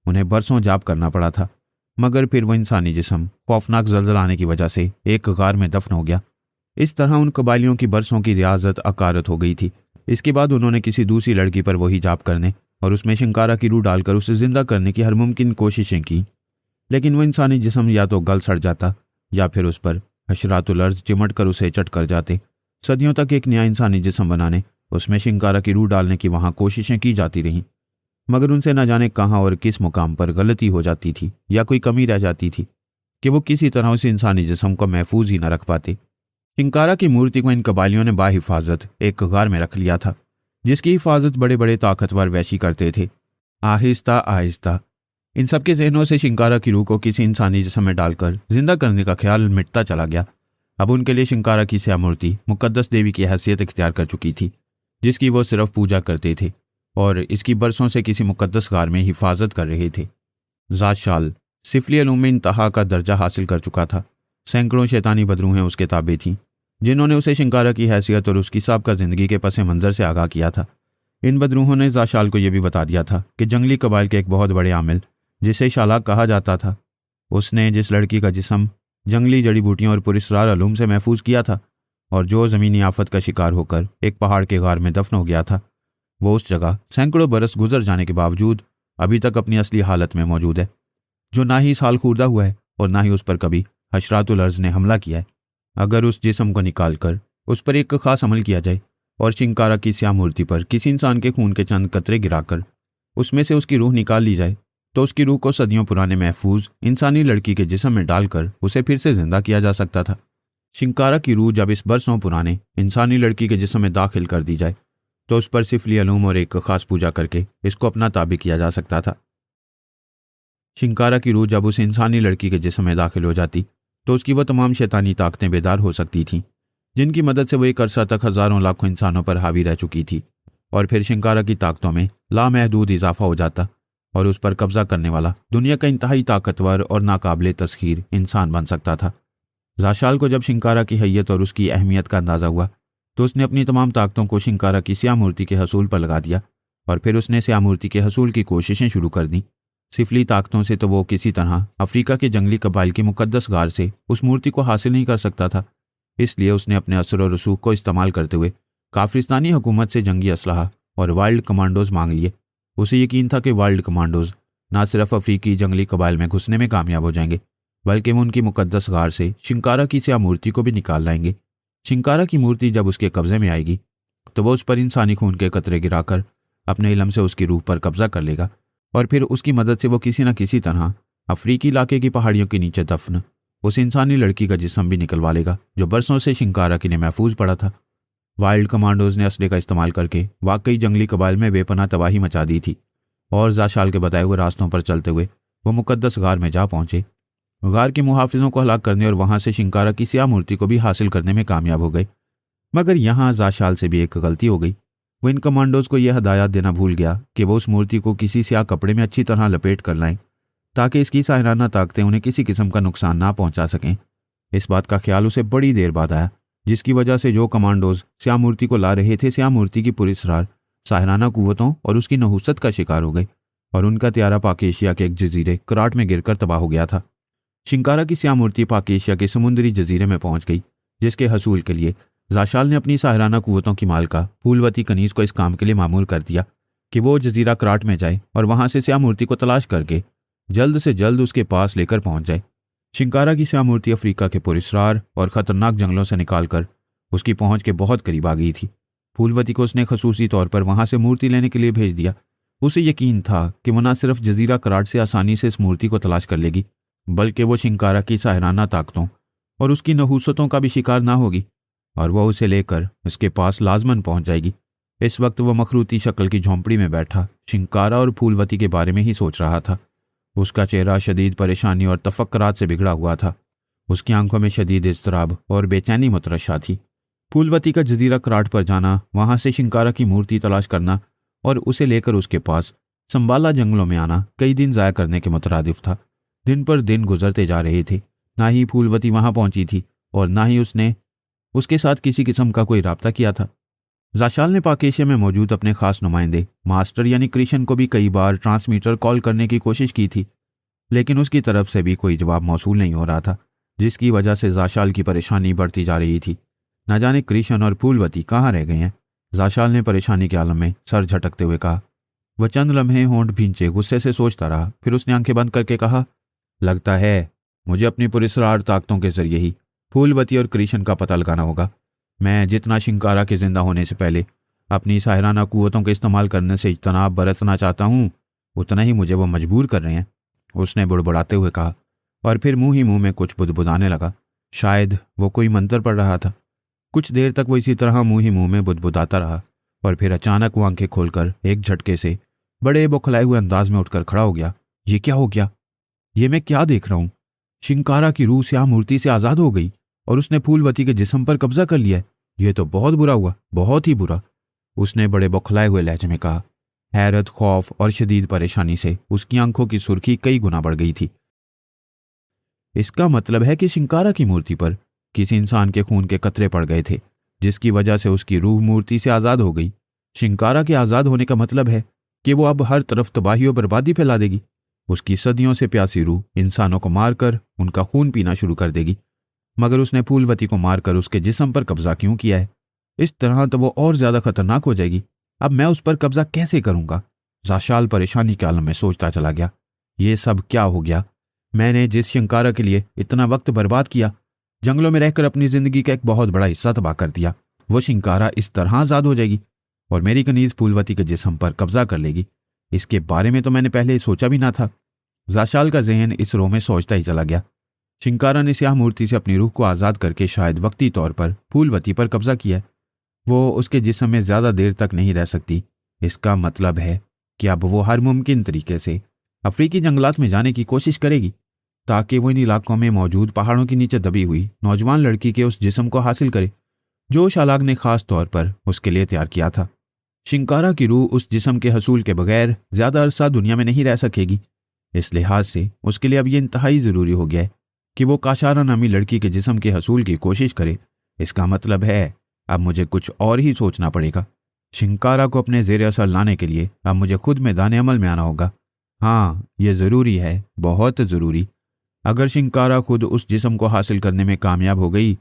उन्हें बरसों जाप करना पड़ा था। मगर फिर वो इंसानी जिस्म खौफनाक जल्जला आने की वजह से एक गार में दफन हो गया। इस तरह उन कबाइलियों की बरसों की रियाजत अकारत हो गई थी। इसके बाद उन्होंने किसी दूसरी लड़की पर वही जाप करने और उसमें शिंकारा की रूह डालकर उसे जिंदा करने की हर मुमकिन कोशिशें की, लेकिन वो इंसानी जिस्म या तो गल सड़ जाता या फिर उस पर हशरातुल अर्ज चिमट कर उसे चट कर जाते। सदियों तक एक नया इंसानी जिस्म बनाने, उसमें शिंकारा की रूह डालने की वहां कोशिशें की जाती रहीं, मगर उनसे न जाने कहाँ और किस मुकाम पर गलती हो जाती थी या कोई कमी रह जाती थी कि वो किसी तरह उस इंसानी जिस्म को महफूज ही न रख पाते। शिंकारा की मूर्ति को इन कबाइलियों ने बाहिफाजत एक गार में रख लिया था, जिसकी हिफाजत बड़े बड़े ताकतवर वैशी करते थे। आहिस्ता आहिस्ता इन सबके जहनों से शिंकारा की रूह को किसी इंसानी जिस्म में डालकर जिंदा करने का ख्याल मिटता चला गया। अब उनके लिए शिंकारा की स्याह मूर्ति मुकद्दस देवी की हैसियत इख्तियार कर चुकी थी, जिसकी वो सिर्फ पूजा करते थे और इसकी बरसों से किसी मुकद्दस गार में हिफाजत कर रहे थे। ज़ाशाल सिफली अलूम में इंतहा का दर्जा हासिल कर चुका था। सैकड़ों शैतानी बदरूहें उसके ताबे थीं, जिन्होंने उसे शिंकारा की हैसियत और उसकी साबका जिंदगी के पस मंजर से आगाह किया था। इन बदरूहों ने ज़ाशाल को यह भी बता दिया था कि जंगली कबाइल के एक बहुत बड़े आमिल, जिसे शालाक कहा जाता था, उसने जिस लड़की का जिस्म जंगली जड़ी बूटियों और पुरस्कार अलूम से महफूज किया था और जो ज़मीनी आफत का शिकार होकर एक पहाड़ के गार में दफन हो गया था, वो उस जगह सैकड़ों बरस गुजर जाने के बावजूद अभी तक अपनी असली हालत में मौजूद है, जो ना ही साल खूर्दा हुआ है और ना ही उस पर कभी हशरातुल अर्ज ने हमला किया है। अगर उस जिस्म को निकाल कर उस पर एक खास अमल किया जाए और शिंकारा की स्याह मूर्ति पर किसी इंसान के खून के चंद कतरे गिराकर उसमें से उसकी रूह निकाल ली जाए, तो उसकी रूह को सदियों पुराने महफूज इंसानी लड़की के जिस्म में डालकर उसे फिर से जिंदा किया जा सकता था। शिंकारा की रूह जब इस बरसों पुराने इंसानी लड़की के जिस्म में दाखिल कर दी जाए, तो उस पर सिफली अलूम और एक खास पूजा करके इसको अपना ताबे किया जा सकता था। शिंकारा की रूह जब उस इंसानी लड़की के जिस्म में दाखिल हो जाती, तो उसकी वह तमाम शैतानी ताकतें बेदार हो सकती थीं, जिनकी मदद से वो एक अरसा तक हजारों लाखों इंसानों पर हावी रह चुकी थी। और फिर शिंकारा की ताकतों में लामहदूद इजाफा हो जाता और उस पर कब्जा करने वाला दुनिया का इंतहाई ताकतवर और नाकाबिले तस्खीर इंसान बन सकता था। ज़ाशाल को जब शिंकारा की हैयत और उसकी अहमियत का अंदाज़ा हुआ, तो उसने अपनी तमाम ताकतों को शिंकारा की स्याह मूर्ति के हसूल पर लगा दिया और फिर उसने स्याह मूर्ति के हसूल की कोशिशें शुरू कर दी। सिफली ताकतों से तो वो किसी तरह अफ्रीका के जंगली कबाइल के मुकद्दस गार से उस मूर्ति को हासिल नहीं कर सकता था। इसलिए उसने अपने असर और रसूख को इस्तेमाल करते हुए काफिरिस्तानी हुकूमत से जंगी असलहा और वाइल्ड कमांडोज मांग लिए। उसे यकीन था कि वाइल्ड कमांडोज ना सिर्फ अफ्रीकी जंगली कबाइल में घुसने में कामयाब हो जाएंगे, बल्कि वो उनकी मुकद्दस गार से शिंकारा की स्याह मूर्ति को भी निकाल लाएंगे। शिंकारा की मूर्ति जब उसके कब्जे में आएगी तो वो उस पर इंसानी खून के कतरे गिराकर अपने इलम से उसकी रूह पर कब्जा कर लेगा और फिर उसकी मदद से वो किसी न किसी तरह अफ्रीकी इलाके की पहाड़ियों के नीचे दफन उस इंसानी लड़की का जिस्म भी निकलवा लेगा जो बरसों से शिंकारा के लिए महफूज पड़ा था। वाइल्ड कमांडोज ने असले का इस्तेमाल करके वाकई जंगली कबाइल में बेपनाह तबाही मचा दी थी और जाशाल के बताए हुए रास्तों पर चलते हुए वो मुकद्दस गार में जा पहुंचे। गार के मुहाफिजों को हलाक करने और वहां से शिंकारा की स्याह मूर्ति को भी हासिल करने में कामयाब हो गए। मगर यहाँ जाशाल से भी एक गलती हो गई। वो इन कमांडोज को यह हदायत देना भूल गया कि वो उस मूर्ति को किसी स्याह कपड़े में अच्छी तरह लपेट कर लाएं ताकि इसकी सायराना ताकतें उन्हें किसी किस्म का नुकसान ना पहुंचा सकें। इस बात का ख्याल उसे बड़ी देर बाद आया, जिसकी वजह से जो कमांडोज स्याह मूर्ति को ला रहे थे स्याह मूर्ति की पुरस्कार सायराना कुव्वतों और उसकी नहुसत का शिकार हो गए और उनका त्यारा पाक एशिया के एक जजीरे कराट में गिरकर तबाह हो गया था। शिंकारा की स्याह मूर्ति पाक एशिया के समुद्री जजीरे में पहुंच गई, जिसके हसूल के लिए जाशाल ने अपनी सायराना कुव्वतों की मालका फूलवती कनीज को इस काम के लिए मामूर कर दिया कि वो जजीरा कराट में जाए और वहां से स्याह मूर्ति को तलाश करके जल्द से जल्द उसके पास लेकर पहुंच जाए। शिंकारा की स्याह मूर्ति अफ्रीका के पुरस्कार और खतरनाक जंगलों से निकालकर उसकी पहुंच के बहुत करीब आ गई थी। फूलवती को उसने खसूसी तौर पर वहां से मूर्ति लेने के लिए भेज दिया। उसे यकीन था कि वो न सिर्फ जजीरा कराट से आसानी से इस मूर्ति को तलाश कर लेगी, बल्कि वो शिंकारा की सायराना ताकतों और उसकी नहूसतों का भी शिकार ना होगी और वह उसे लेकर इसके पास लाजमन पहुंच जाएगी। इस वक्त वह मखरूती शक्ल की झोंपड़ी में बैठा शिंकारा और फूलवती के बारे में ही सोच रहा था। उसका चेहरा शदीद परेशानी और तफक्करात से बिगड़ा हुआ था। उसकी आंखों में शदीद इज़्तिराब और बेचैनी मुतरशा थी। फूलवती का जजीरा कराट पर जाना, वहां से शिंकारा की मूर्ति तलाश करना और उसे लेकर उसके पास संबाला जंगलों में आना कई दिन ज़ाया करने के मुतरादिफ था। दिन पर दिन गुजरते जा रहे थे। ना ही फूलवती वहां पहुंची थी और ना ही उसने उसके साथ किसी किस्म का कोई राब्ता किया था। जाशाल ने पाक एशिया में मौजूद अपने खास नुमाइंदे मास्टर यानी क्रिशन को भी कई बार ट्रांसमीटर कॉल करने की कोशिश की थी, लेकिन उसकी तरफ से भी कोई जवाब मौसूल नहीं हो रहा था, जिसकी वजह से जाशाल की परेशानी बढ़ती जा रही थी। न जाने क्रिशन और फूलवती कहाँ रह गए हैं। जाशाल ने परेशानी के आलम में सर झटकते हुए कहा। वह चंद लम्हे होंठ भींचे गुस्से से सोचता रहा, फिर उसने आंखें बंद करके कहा, लगता है मुझे अपनी पुरस्कार ताकतों के जरिए ही फूलवती और क्रिशन का पता लगाना होगा। मैं जितना शिंकारा के जिंदा होने से पहले अपनी सायराना कुव्वतों के इस्तेमाल करने से इज्तनाब बरतना चाहता हूँ, उतना ही मुझे वो मजबूर कर रहे हैं, उसने बुड़बुड़ाते हुए कहा और फिर मुंह ही मुंह में कुछ बुदबुदाने लगा। शायद वो कोई मंत्र पढ़ रहा था। कुछ देर तक वो इसी तरह मुंह ही मुंह में बुदबुदाता रहा और फिर अचानक वो आंखें खोलकर एक झटके से बड़े बौखलाए हुए अंदाज में उठकर खड़ा हो गया। ये क्या हो गया? ये मैं क्या देख रहा हूँ? शिंकारा की रूह स्याह मूर्ति से आज़ाद हो गई और उसने फूलवती के जिस्म पर कब्जा कर लिया है। ये तो बहुत बुरा हुआ, बहुत ही बुरा, उसने बड़े बौखलाए हुए लहजे में कहा। हैरत, खौफ और शदीद परेशानी से उसकी आंखों की सुर्खी कई गुना बढ़ गई थी। इसका मतलब है कि शिंकारा की मूर्ति पर किसी इंसान के खून के कतरे पड़ गए थे, जिसकी वजह से उसकी रूह मूर्ति से आज़ाद हो गई। शिंकारा के आज़ाद होने का मतलब है कि वो अब हर तरफ तबाही और बर्बादी फैला देगी। उसकी सदियों से प्यासी रूह इंसानों को मारकर उनका खून पीना शुरू कर देगी। मगर उसने फूलवती को मारकर उसके जिस्म पर कब्जा क्यों किया है? इस तरह तो वो और ज्यादा खतरनाक हो जाएगी। अब मैं उस पर कब्जा कैसे करूंगा? जाशाल परेशानी के आलम में सोचता चला गया। ये सब क्या हो गया? मैंने जिस शिंकारा के लिए इतना वक्त बर्बाद किया, जंगलों में रहकर अपनी जिंदगी का एक बहुत बड़ा हिस्सा तबाह कर दिया, वो शिंकारा इस तरह आज़ाद हो जाएगी और मेरी कनीज फूलवती के जिस्म पर कब्जा कर लेगी। इसके बारे में तो मैंने पहले सोचा भी ना था। जाशाल का जहन इस रो में सोचता ही चला गया। शिंकारा ने स्याह मूर्ति से अपनी रूह को आज़ाद करके शायद वक्ती तौर पर फूलवती पर कब्जा किया है। वो उसके जिस्म में ज़्यादा देर तक नहीं रह सकती। इसका मतलब है कि अब वो हर मुमकिन तरीके से अफ्रीकी जंगलात में जाने की कोशिश करेगी ताकि वो इन इलाकों में मौजूद पहाड़ों के नीचे दबी हुई नौजवान लड़की के उस जिस्म को हासिल करे जो शालाग ने खास तौर पर उसके लिए तैयार किया था। शिंकारा की रूह उस जिस्म के हसूल के बगैर ज़्यादा अरसा दुनिया में नहीं रह सकेगी। इस लिहाज से उसके लिए अब ये इंतहाई ज़रूरी हो गया है कि वो काशारा नामी लड़की के जिस्म के हसूल की कोशिश करे। इसका मतलब है अब मुझे कुछ और ही सोचना पड़ेगा। शिंकारा को अपने ज़ेर असर लाने के लिए अब मुझे खुद मैदान अमल में आना होगा। हाँ, ये ज़रूरी है, बहुत ज़रूरी। अगर शिंकारा खुद उस जिस्म को हासिल करने में कामयाब हो गई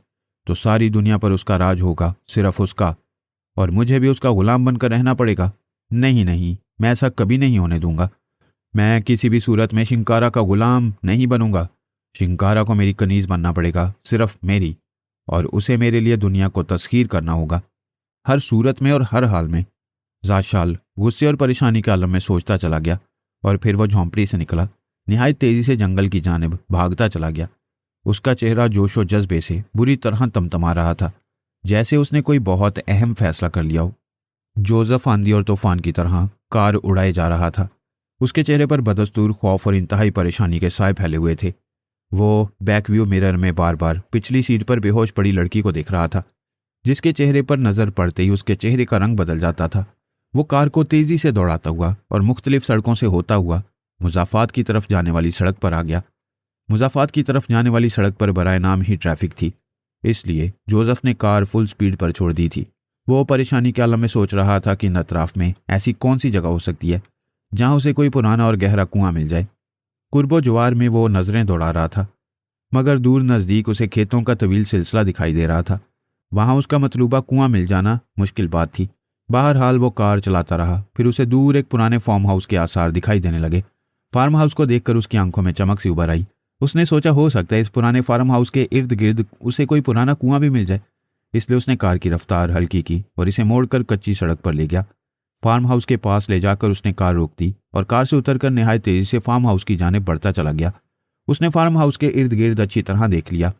तो सारी दुनिया पर उसका राज होगा, सिर्फ उसका, और मुझे भी उसका गुलाम बनकर रहना पड़ेगा। नहीं नहीं, मैं ऐसा कभी नहीं होने दूंगा। मैं किसी भी सूरत में शिंकारा का गुलाम नहीं बनूंगा। शिंकारा को मेरी कनीज बनना पड़ेगा, सिर्फ मेरी, और उसे मेरे लिए दुनिया को तस्खीर करना होगा, हर सूरत में और हर हाल में। जाशाल गुस्से और परेशानी के आलम में सोचता चला गया और फिर वो झोंपड़ी से निकला, निहायत तेजी से जंगल की जानिब भागता चला गया। उसका चेहरा जोशो जज्बे से बुरी तरह तमतमा रहा था, जैसे उसने कोई बहुत अहम फैसला कर लिया हो। जोसेफ आंधी और तूफान की तरह कार उड़ाए जा रहा था। उसके चेहरे पर बदस्तूर खौफ और इंतहाई परेशानी के साए फैले हुए थे। वो बैकव्यू मिरर में बार बार पिछली सीट पर बेहोश पड़ी लड़की को देख रहा था, जिसके चेहरे पर नजर पड़ते ही उसके चेहरे का रंग बदल जाता था। वो कार को तेजी से दौड़ाता हुआ और मुख्तलिफ सड़कों से होता हुआ मुज़ाफ़ात की तरफ जाने वाली सड़क पर आ गया। मुज़ाफ़ात की तरफ जाने वाली सड़क पर बराए नाम ही ट्रैफिक थी, इसलिए जोसेफ ने कार फुल स्पीड पर छोड़ दी थी। वो परेशानी के आलम में सोच रहा था कि इन अतराफ में ऐसी कौन सी जगह हो सकती है जहां उसे कोई पुराना और गहरा कुआं मिल जाए। कुर्बो जवार में वो नजरें दौड़ा रहा था, मगर दूर नज़दीक उसे खेतों का तवील सिलसिला दिखाई दे रहा था। वहां उसका मतलूबा कुआं मिल जाना मुश्किल बात थी। बहरहाल वो कार चलाता रहा। फिर उसे दूर एक पुराने फार्म हाउस के आसार दिखाई देने लगे। फार्म हाउस को देखकर उसकी आंखों में चमक सी उभर आई। उसने सोचा हो सकता है इस पुराने फार्म हाउस के इर्द गिर्द उसे कोई पुराना कुआं भी मिल जाए। इसलिए उसने कार की रफ्तार हल्की की और इसे मोड़कर कच्ची सड़क पर ले गया। फार्म हाउस के पास ले जाकर उसने कार रोक दी और कार से उतरकर निहायत तेजी से फार्म हाउस की जानिब बढ़ता चला गया। उसने फार्म हाउस के इर्द गिर्द अच्छी तरह देख लिया,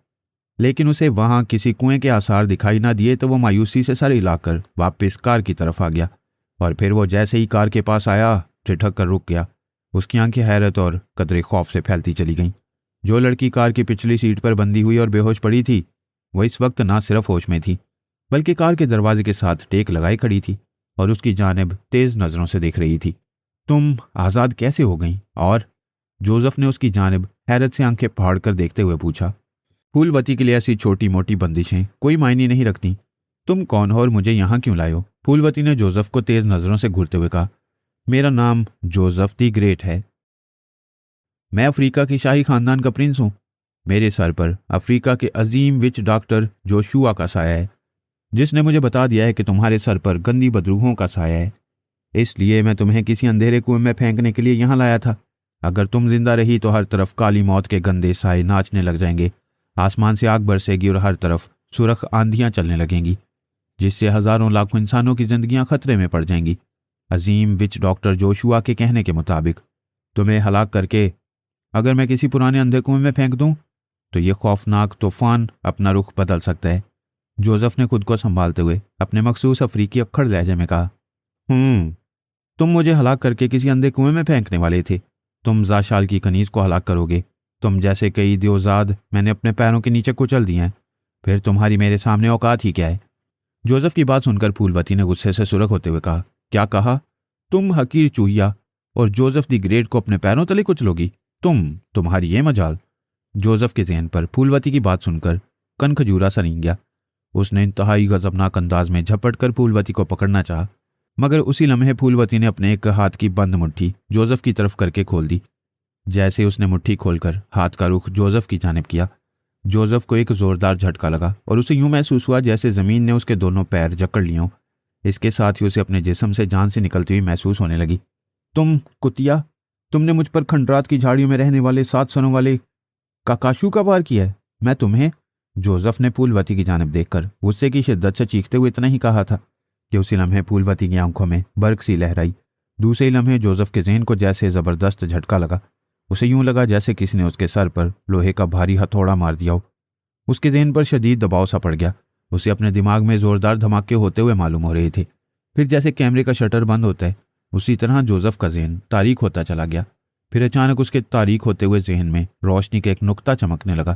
लेकिन उसे वहां किसी कुएं के आसार दिखाई ना दिए तो वो मायूसी से सर हिलाकर वापस कार की तरफ आ गया। और फिर वो जैसे ही कार के पास आया ठिठक कर रुक गया। उसकी आंखें हैरत और कदरे खौफ से फैलती चली गईं। जो लड़की कार की पिछली सीट पर बंधी हुई और बेहोश पड़ी थी, वह इस वक्त ना सिर्फ होश में थी, बल्कि कार के दरवाजे के साथ टेक लगाई खड़ी थी और उसकी जानिब तेज नजरों से देख रही थी। तुम आज़ाद कैसे हो गई? और जोसेफ ने उसकी जानिब हैरत से आंखें फाड़ कर देखते हुए पूछा। फूलवती के लिए ऐसी छोटी मोटी बंदिशें कोई मायने नहीं रखती। तुम कौन हो और मुझे यहाँ क्यों लाए हो? फूलवती ने जोसेफ को तेज नजरों से घूरते हुए कहा। मेरा नाम जोसेफ दी ग्रेट है। मैं अफ्रीका के शाही खानदान का प्रिंस हूँ। मेरे सर पर अफ्रीका के अजीम विच डॉक्टर जोशुआ का साया है, जिसने मुझे बता दिया है कि तुम्हारे सर पर गंदी बदरूहों का साया है। इसलिए मैं तुम्हें किसी अंधेरे कुएं में फेंकने के लिए यहाँ लाया था। अगर तुम जिंदा रही तो हर तरफ काली मौत के गंदे साए नाचने लग जाएंगे, आसमान से आग बरसेगी और हर तरफ सुरख आंधियां चलने लगेंगी, जिससे हजारों लाखों इंसानों की जिंदगियां खतरे में पड़ जाएंगी। अजीम विच डॉक्टर जोशुआ के कहने के मुताबिक तुम्हें हलाक करके अगर मैं किसी पुराने अंधे कुएं में फेंक दूं तो ये खौफनाक तूफान अपना रुख बदल सकता है। जोसेफ ने खुद को संभालते हुए अपने मखसूस अफ्रीकी अक्खड़ लहजे में कहा। तुम मुझे हलाक करके किसी अंधे कुएं में फेंकने वाले थे। तुम जाशाल की कनीज को हलाक करोगे। तुम जैसे कई दियोजाद मैंने अपने पैरों के नीचे कुचल दिए हैं। फिर तुम्हारी मेरे सामने औकात ही क्या है? जोसेफ की बात सुनकर फूलवती ने गुस्से से सुरख होते हुए कहा। क्या कहा? तुम हकीर चूहिया और जोसेफ दी ग्रेट को अपने पैरों तले कुचलोगी? तुम्हारी ये मजाल? जोसेफ के ज़हन पर फूलवती की बात सुनकर कन खजूरा सा रेंग गया। उसने इंतहाई गजबनाक अंदाज में झपट कर फूलवती को पकड़ना चाहा, मगर उसी लम्हे फूलवती ने अपने एक हाथ की बंद मुट्ठी जोसेफ की तरफ करके खोल दी। जैसे उसने मुट्ठी खोलकर हाथ का रुख जोसेफ की जानिब किया, जोसेफ को एक जोरदार झटका लगा और उसे यूं महसूस हुआ जैसे जमीन ने उसके दोनों पैर जकड़ लिए हों। इसके साथ ही उसे अपने जिस्म से जान से निकलती हुई महसूस होने लगी। तुम कुतिया, तुमने मुझ पर खंडरात की झाड़ियों में रहने वाले 7 सरों वाले काकाशू का वार किया है। मैं तुम्हें, जोसेफ ने फूलवती की जानिब देखकर गुस्से की शिद्दत से चीखते हुए इतना ही कहा था कि उसी लम्हे फूलवती की आंखों में बर्क सी लहराई। दूसरे लम्हे जोसेफ के जहन को जैसे जबरदस्त झटका लगा। उसे यूं लगा जैसे किसी ने उसके सर पर लोहे का भारी हथौड़ा मार दिया हो। उसके जहन पर शदीद दबाव सा पड़ गया। उसे अपने दिमाग में जोरदार धमाके होते हुए मालूम हो रहे थे। फिर जैसे कैमरे का शटर बंद होता है, उसी तरह जोसेफ का जहन तारीख होता चला गया। फिर अचानक उसके तारीख होते हुए जहन में रोशनी का एक नुक्ता चमकने लगा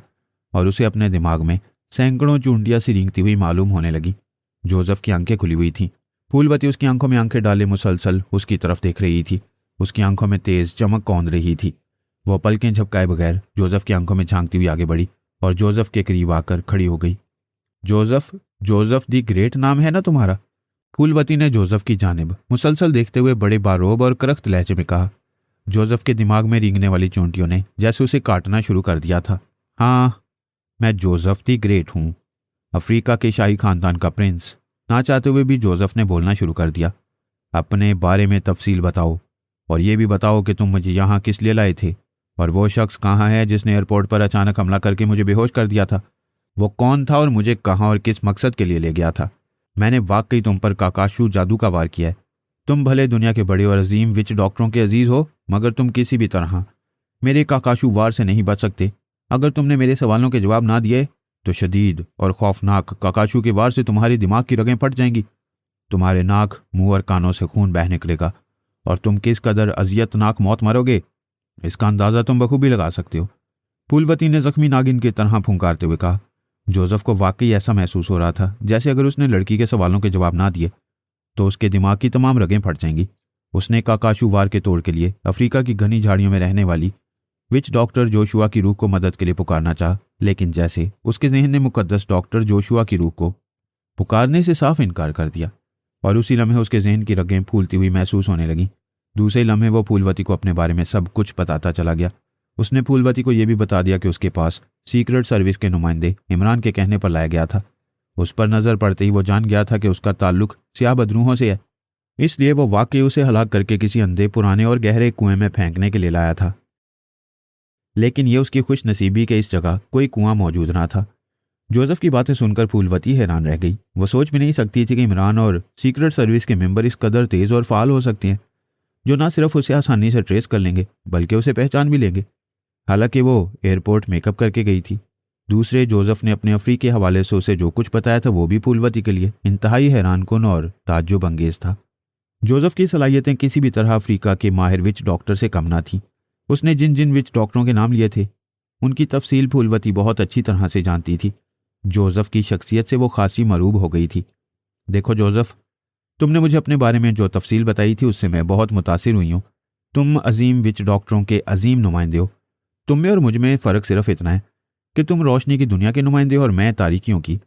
और उसे अपने दिमाग में सैकड़ों चूंटियां सी रेंगती हुई मालूम होने लगी। जोसेफ की आंखें खुली हुई थीं। फूलवती उसकी आंखों में आंखें डाले मुसलसल उसकी तरफ देख रही थी। उसकी आंखों में तेज चमक कौंध रही थी। वह पलकें झपकाए बगैर जोसेफ की आंखों में झांकती हुई आगे बढ़ी और जोसेफ के करीब आकर खड़ी हो गई। जोसेफ दी ग्रेट नाम है ना तुम्हारा? फूलवती ने जोसेफ की जानिब मुसलसल देखते हुए बड़े बारोब और करख्त लहजे में कहा। जोसेफ के दिमाग में रेंगने वाली चोंटियों ने जैसे उसे काटना शुरू कर दिया था। हाँ, मैं जोसेफ दी ग्रेट हूँ, अफ्रीका के शाही खानदान का प्रिंस। ना चाहते हुए भी जोसेफ ने बोलना शुरू कर दिया। अपने बारे में तफसील बताओ और ये भी बताओ कि तुम मुझे यहाँ किस लिए लाए थे। और वो शख्स कहाँ है जिसने एयरपोर्ट पर अचानक हमला करके मुझे बेहोश कर दिया था? वो कौन था और मुझे कहाँ और किस मकसद के लिए ले गया था? मैंने वाकई तुम पर काकाशू जादू का वार किया है। तुम भले दुनिया के बड़े और अजीम विच डॉक्टरों के अजीज हो, मगर तुम किसी भी तरह मेरे काकाशू वार से नहीं बच सकते। अगर तुमने मेरे सवालों के जवाब ना दिए तो शदीद और खौफनाक काकाशू के वार से तुम्हारी दिमाग की रगें फट जाएंगी। तुम्हारे नाक, मुंह और कानों से खून बह निकलेगा और तुम किस कदर अजियतनाक मौत मरोगे इसका अंदाजा तुम बखूबी लगा सकते हो। फूलवती ने जख्मी नागिन की तरह फुंकारते हुए कहा। जोसेफ को वाकई ऐसा महसूस हो रहा था जैसे अगर उसने लड़की के सवालों के जवाब ना दिए तो उसके दिमाग की तमाम रगें फट जाएंगी। उसने काकाशू वार के तोड़ के लिए अफ्रीका की घनी झाड़ियों में रहने वाली विच डॉक्टर जोशुआ की रूह को मदद के लिए पुकारना चाहा, लेकिन जैसे उसके ज़हन ने मुकद्दस डॉक्टर जोशुआ की रूह को पुकारने से साफ इनकार कर दिया और उसी लम्हे उसके जहन की रगें फूलती हुई महसूस होने लगीं। दूसरे लम्हे वो फूलवती को अपने बारे में सब कुछ बताता चला गया। उसने फूलवती को यह भी बता दिया कि उसके पास सीक्रेट सर्विस के नुमाइंदे इमरान के कहने पर लाया गया था। उस पर नज़र पड़ते ही वो जान गया था कि उसका ताल्लुक स्याह बदरूहों से है, इसलिए वो वाकई उसे हलाक करके किसी अंधे, पुराने और गहरे कुएं में फेंकने के लिए लाया था। लेकिन ये उसकी खुश नसीबी के इस जगह कोई कुआं मौजूद ना था। जोसेफ की बातें सुनकर फूलवती हैरान रह गई। वो सोच भी नहीं सकती थी कि इमरान और सीक्रेट सर्विस के मेंबर इस कदर तेज़ और फाल हो सकते हैं, जो ना सिर्फ उसे आसानी से ट्रेस कर लेंगे बल्कि उसे पहचान भी लेंगे। हालांकि वो एयरपोर्ट मेकअप करके गई थी। दूसरे, जोसेफ ने अपने अफरी के हवाले से उसे जो कुछ बताया था वो भी फूलवती के लिए इंतहाई हैरानकुन और ताज्जुब अंगेज था। जोसेफ की सलाहियतें किसी भी तरह अफ्रीका के माहिर विच डॉक्टर से कम ना थीं। उसने जिन जिन विच डॉक्टरों के नाम लिए थे उनकी तफसील फूलवती बहुत अच्छी तरह से जानती थी। जोसेफ की शख्सियत से वो खासी मरूब हो गई थी। देखो जोसेफ, तुमने मुझे अपने बारे में जो तफसील बताई थी उससे मैं बहुत मुतासिर हुई हूँ। तुम अजीम विच डॉक्टरों के अजीम नुमाइंदे हो। तुम में और मुझ में फ़र्क सिर्फ इतना है कि तुम रोशनी की दुनिया के नुमाइंदे हो और मैं तारीकियों की।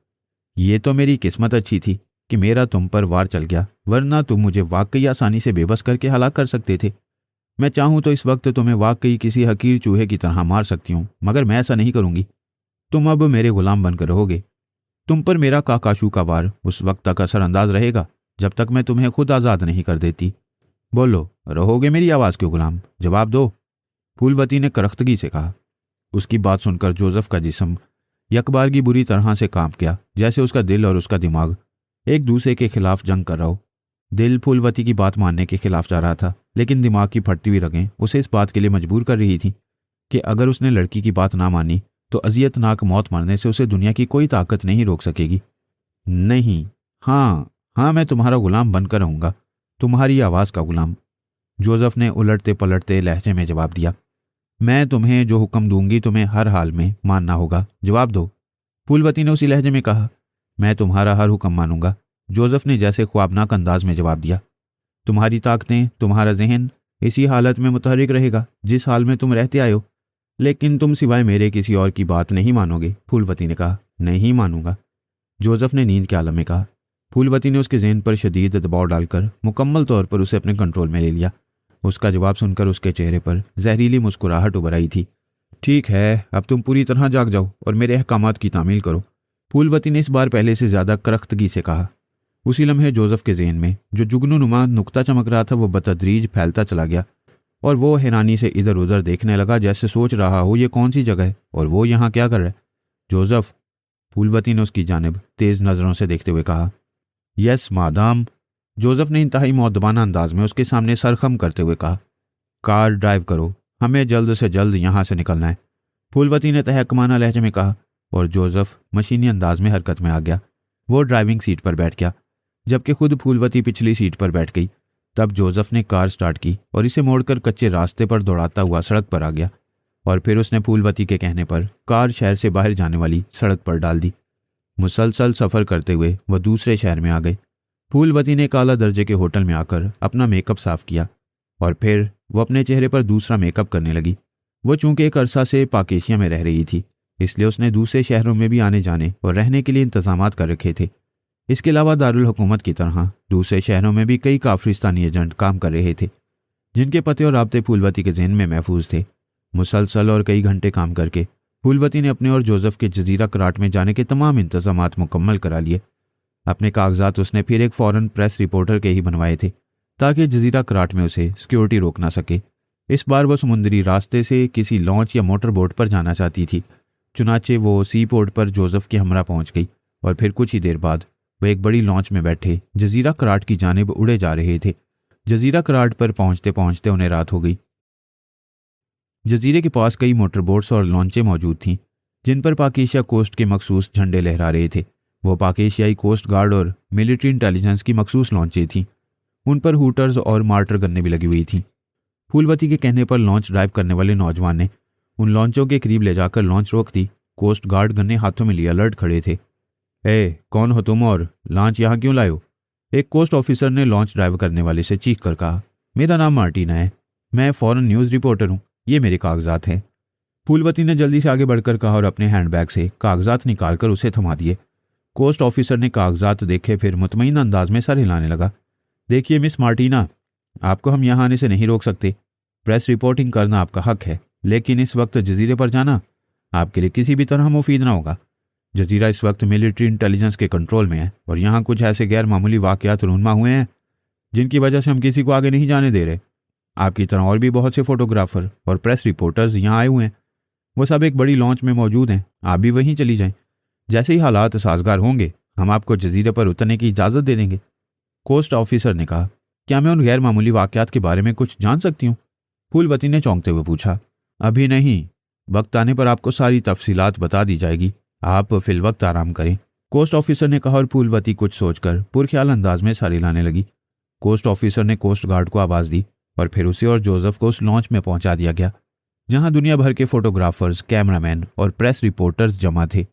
ये तो मेरी किस्मत अच्छी थी कि मेरा तुम पर वार चल गया, वरना तुम मुझे वाकई आसानी से बेबस करके हलाक कर सकते थे। मैं चाहूँ तो इस वक्त तुम्हें वाकई किसी हकीर चूहे की तरह मार सकती हूँ, मगर मैं ऐसा नहीं करूँगी। तुम अब मेरे गुलाम बनकर रहोगे। तुम पर मेरा काकाशू का वार उस वक्त तक असरअंदाज रहेगा जब तक मैं तुम्हें खुद आज़ाद नहीं कर देती। बोलो, रहोगे मेरी आवाज़ के गुलाम? जवाब दो, फूलवती ने करख्तगी से कहा। उसकी बात सुनकर जोसेफ का जिस्म यकबारगी बुरी तरह से कांप गया, जैसे उसका दिल और उसका दिमाग एक दूसरे के खिलाफ जंग कर रहा हो। दिल फूलवती की बात मानने के खिलाफ जा रहा था, लेकिन दिमाग की फटती हुई रगें उसे इस बात के लिए मजबूर कर रही थी कि अगर उसने लड़की की बात ना मानी तो अजियतनाक मौत मरने से उसे दुनिया की कोई ताकत नहीं रोक सकेगी। नहीं, हाँ, मैं तुम्हारा गुलाम बनकर रहूंगा, तुम्हारी आवाज़ का गुलाम, जोसेफ ने उलटते पलटते लहजे में जवाब दिया। मैं तुम्हें जो हुक्म दूंगी तुम्हें हर हाल में मानना होगा। जवाब दो, फूलवती ने उसी लहजे में कहा। मैं तुम्हारा हर हुक्म मानूंगा, जोसेफ ने जैसे ख्वाबनाक अंदाज में जवाब दिया। तुम्हारी ताकतें, तुम्हारा जहन इसी हालत में मुतहरिक रहेगा जिस हाल में तुम रहते आए हो, लेकिन तुम सिवाय मेरे किसी और की बात नहीं मानोगे। फूलवती ने कहा। नहीं मानूंगा, जोसेफ ने नींद के आलम में कहा। फूलवती ने उसके जहन पर शदीद दबाव डालकर मुकम्मल तौर पर उसे अपने कंट्रोल में ले लिया। उसका जवाब सुनकर उसके चेहरे पर जहरीली मुस्कुराहट उभर आई थी। ठीक है, अब तुम पूरी तरह जाग जाओ और मेरे अहकामात की तामील करो, फूलवती ने इस बार पहले से ज़्यादा करख्तगी से कहा। उसी लम्हे जोसेफ के जहन में जो जुगनू नुमा नुक्ता चमक रहा था वो बतदरीज फैलता चला गया और वो हैरानी से इधर उधर देखने लगा, जैसे सोच रहा हो ये कौन सी जगह है और वो यहाँ क्या कर रहा है। जोसेफ, फूलवती ने उसकी जानिब तेज़ नज़रों से देखते हुए कहा। यस मादाम, जोसेफ ने इंतहाई मौदबाना अंदाज में उसके सामने सरखम करते हुए कहा। कार ड्राइव करो, हमें जल्द से जल्द यहाँ से निकलना है, फूलवती ने तहकमाना लहजे में कहा और जोसेफ मशीनी अंदाज में हरकत में आ गया। वो ड्राइविंग सीट पर बैठ गया जबकि खुद फूलवती पिछली सीट पर बैठ गई। तब जोसेफ ने कार स्टार्ट की और इसे मोड़कर कच्चे रास्ते पर दौड़ाता हुआ सड़क पर आ गया और फिर उसने फूलवती के कहने पर कार शहर से बाहर जाने वाली सड़क पर डाल दी। मुसलसल सफ़र करते हुए वह दूसरे शहर में आ गए। फूलवती ने काला दर्जे के होटल में आकर अपना मेकअप साफ किया और फिर वो अपने चेहरे पर दूसरा मेकअप करने लगी। वो चूंकि एक अरसा से पाकेशिया में रह रही थी, इसलिए उसने दूसरे शहरों में भी आने जाने और रहने के लिए इंतजामात कर रखे थे। इसके अलावा दारुल हुकूमत की तरह दूसरे शहरों में भी कई काफरिस्तानी एजेंट काम कर रहे थे, जिनके पते और राब्ते फूलवती के जहन में महफूज थे। मुसलसल और कई घंटे काम करके फूलवती ने अपने और जोसेफ के जजीरा कराट में जाने के तमाम इंतजामात मुकम्मल करा लिए। अपने कागजात उसने फिर एक फॉरेन प्रेस रिपोर्टर के ही बनवाए थे ताकि जजीरा कराट में उसे सिक्योरिटी रोक ना सके। इस बार वो समुद्री रास्ते से किसी लॉन्च या मोटर बोट पर जाना चाहती थी। चुनाचे वो सी पोर्ट पर जोसेफ के हमरा पहुंच गई और फिर कुछ ही देर बाद वो एक बड़ी लॉन्च में बैठे जजीरा कराट की जानिब उड़े जा रहे थे। जजीरा कराट पर पहुंचते पहुंचते उन्हें रात हो गई। जजीरे के पास कई मोटर बोट्स और लॉन्चें मौजूद थीं जिन पर पाक एशिया कोस्ट के मखसूस झंडे लहरा रहे थे। वो पाक एशियाई कोस्ट गार्ड और मिलिट्री इंटेलिजेंस की मखसूस लॉन्चें थीं। उन पर हूटर्स और मार्टर गन्ने भी लगी हुई थीं। फूलवती के कहने पर लॉन्च ड्राइव करने वाले नौजवान ने उन लॉन्चों के करीब ले जाकर लॉन्च रोक दी। कोस्ट गार्ड गन्ने हाथों में लिए अलर्ट खड़े थे। कौन हो तुम और लॉन्च यहाँ क्यों लाए हो? एक कोस्ट ऑफिसर ने लॉन्च ड्राइव करने वाले से चीख कर कहा। मेरा नाम मार्टिना है, मैं फॉरेन न्यूज़ रिपोर्टर हूँ, ये मेरे कागजात हैं। फूलवती ने जल्दी से आगे बढ़कर कहा और अपने हैंडबैग से कागजात निकालकर उसे थमा दिए। कोस्ट ऑफिसर ने कागजात देखे, फिर मुतमईन अंदाज में सर हिलाने लगा। देखिए मिस मार्टिना, आपको हम यहाँ आने से नहीं रोक सकते। प्रेस रिपोर्टिंग करना आपका हक है, लेकिन इस वक्त जजीरे पर जाना आपके लिए किसी भी तरह मुफीद ना होगा। जजीरा इस वक्त मिलिट्री इंटेलिजेंस के कंट्रोल में है और यहाँ कुछ ऐसे गैर मामूली वाकयात रूनमा हुए हैं जिनकी वजह से हम किसी को आगे नहीं जाने दे रहे। आपकी तरह और भी बहुत से फोटोग्राफर और प्रेस रिपोर्टर्स यहाँ आए हुए हैं। वो सब एक बड़ी लॉन्च में मौजूद हैं, आप भी वहीं चली जाएं। जैसे ही हालात साजगार होंगे हम आपको जजीरे पर उतरने की इजाज़त दे देंगे। कोस्ट ऑफिसर ने कहा। क्या मैं उन गैर मामूली वाकयात के बारे में कुछ जान सकती हूँ? फूलवती ने चौंकते हुए पूछा। अभी नहीं, वक्त आने पर आपको सारी तफसीलात बता दी जाएगी, आप फिल वक्त आराम करें, कोस्ट ऑफिसर ने कहा और फूलवती कुछ सोचकर पुरख्याल अंदाज में सारी लाने लगी। कोस्ट ऑफिसर ने कोस्ट गार्ड को आवाज़ दी और फिर उसे और जोसेफ को उस लॉन्च में पहुंचा दिया गया जहां दुनिया भर के फोटोग्राफर्स, कैमरामैन और प्रेस रिपोर्टर्स जमा थे।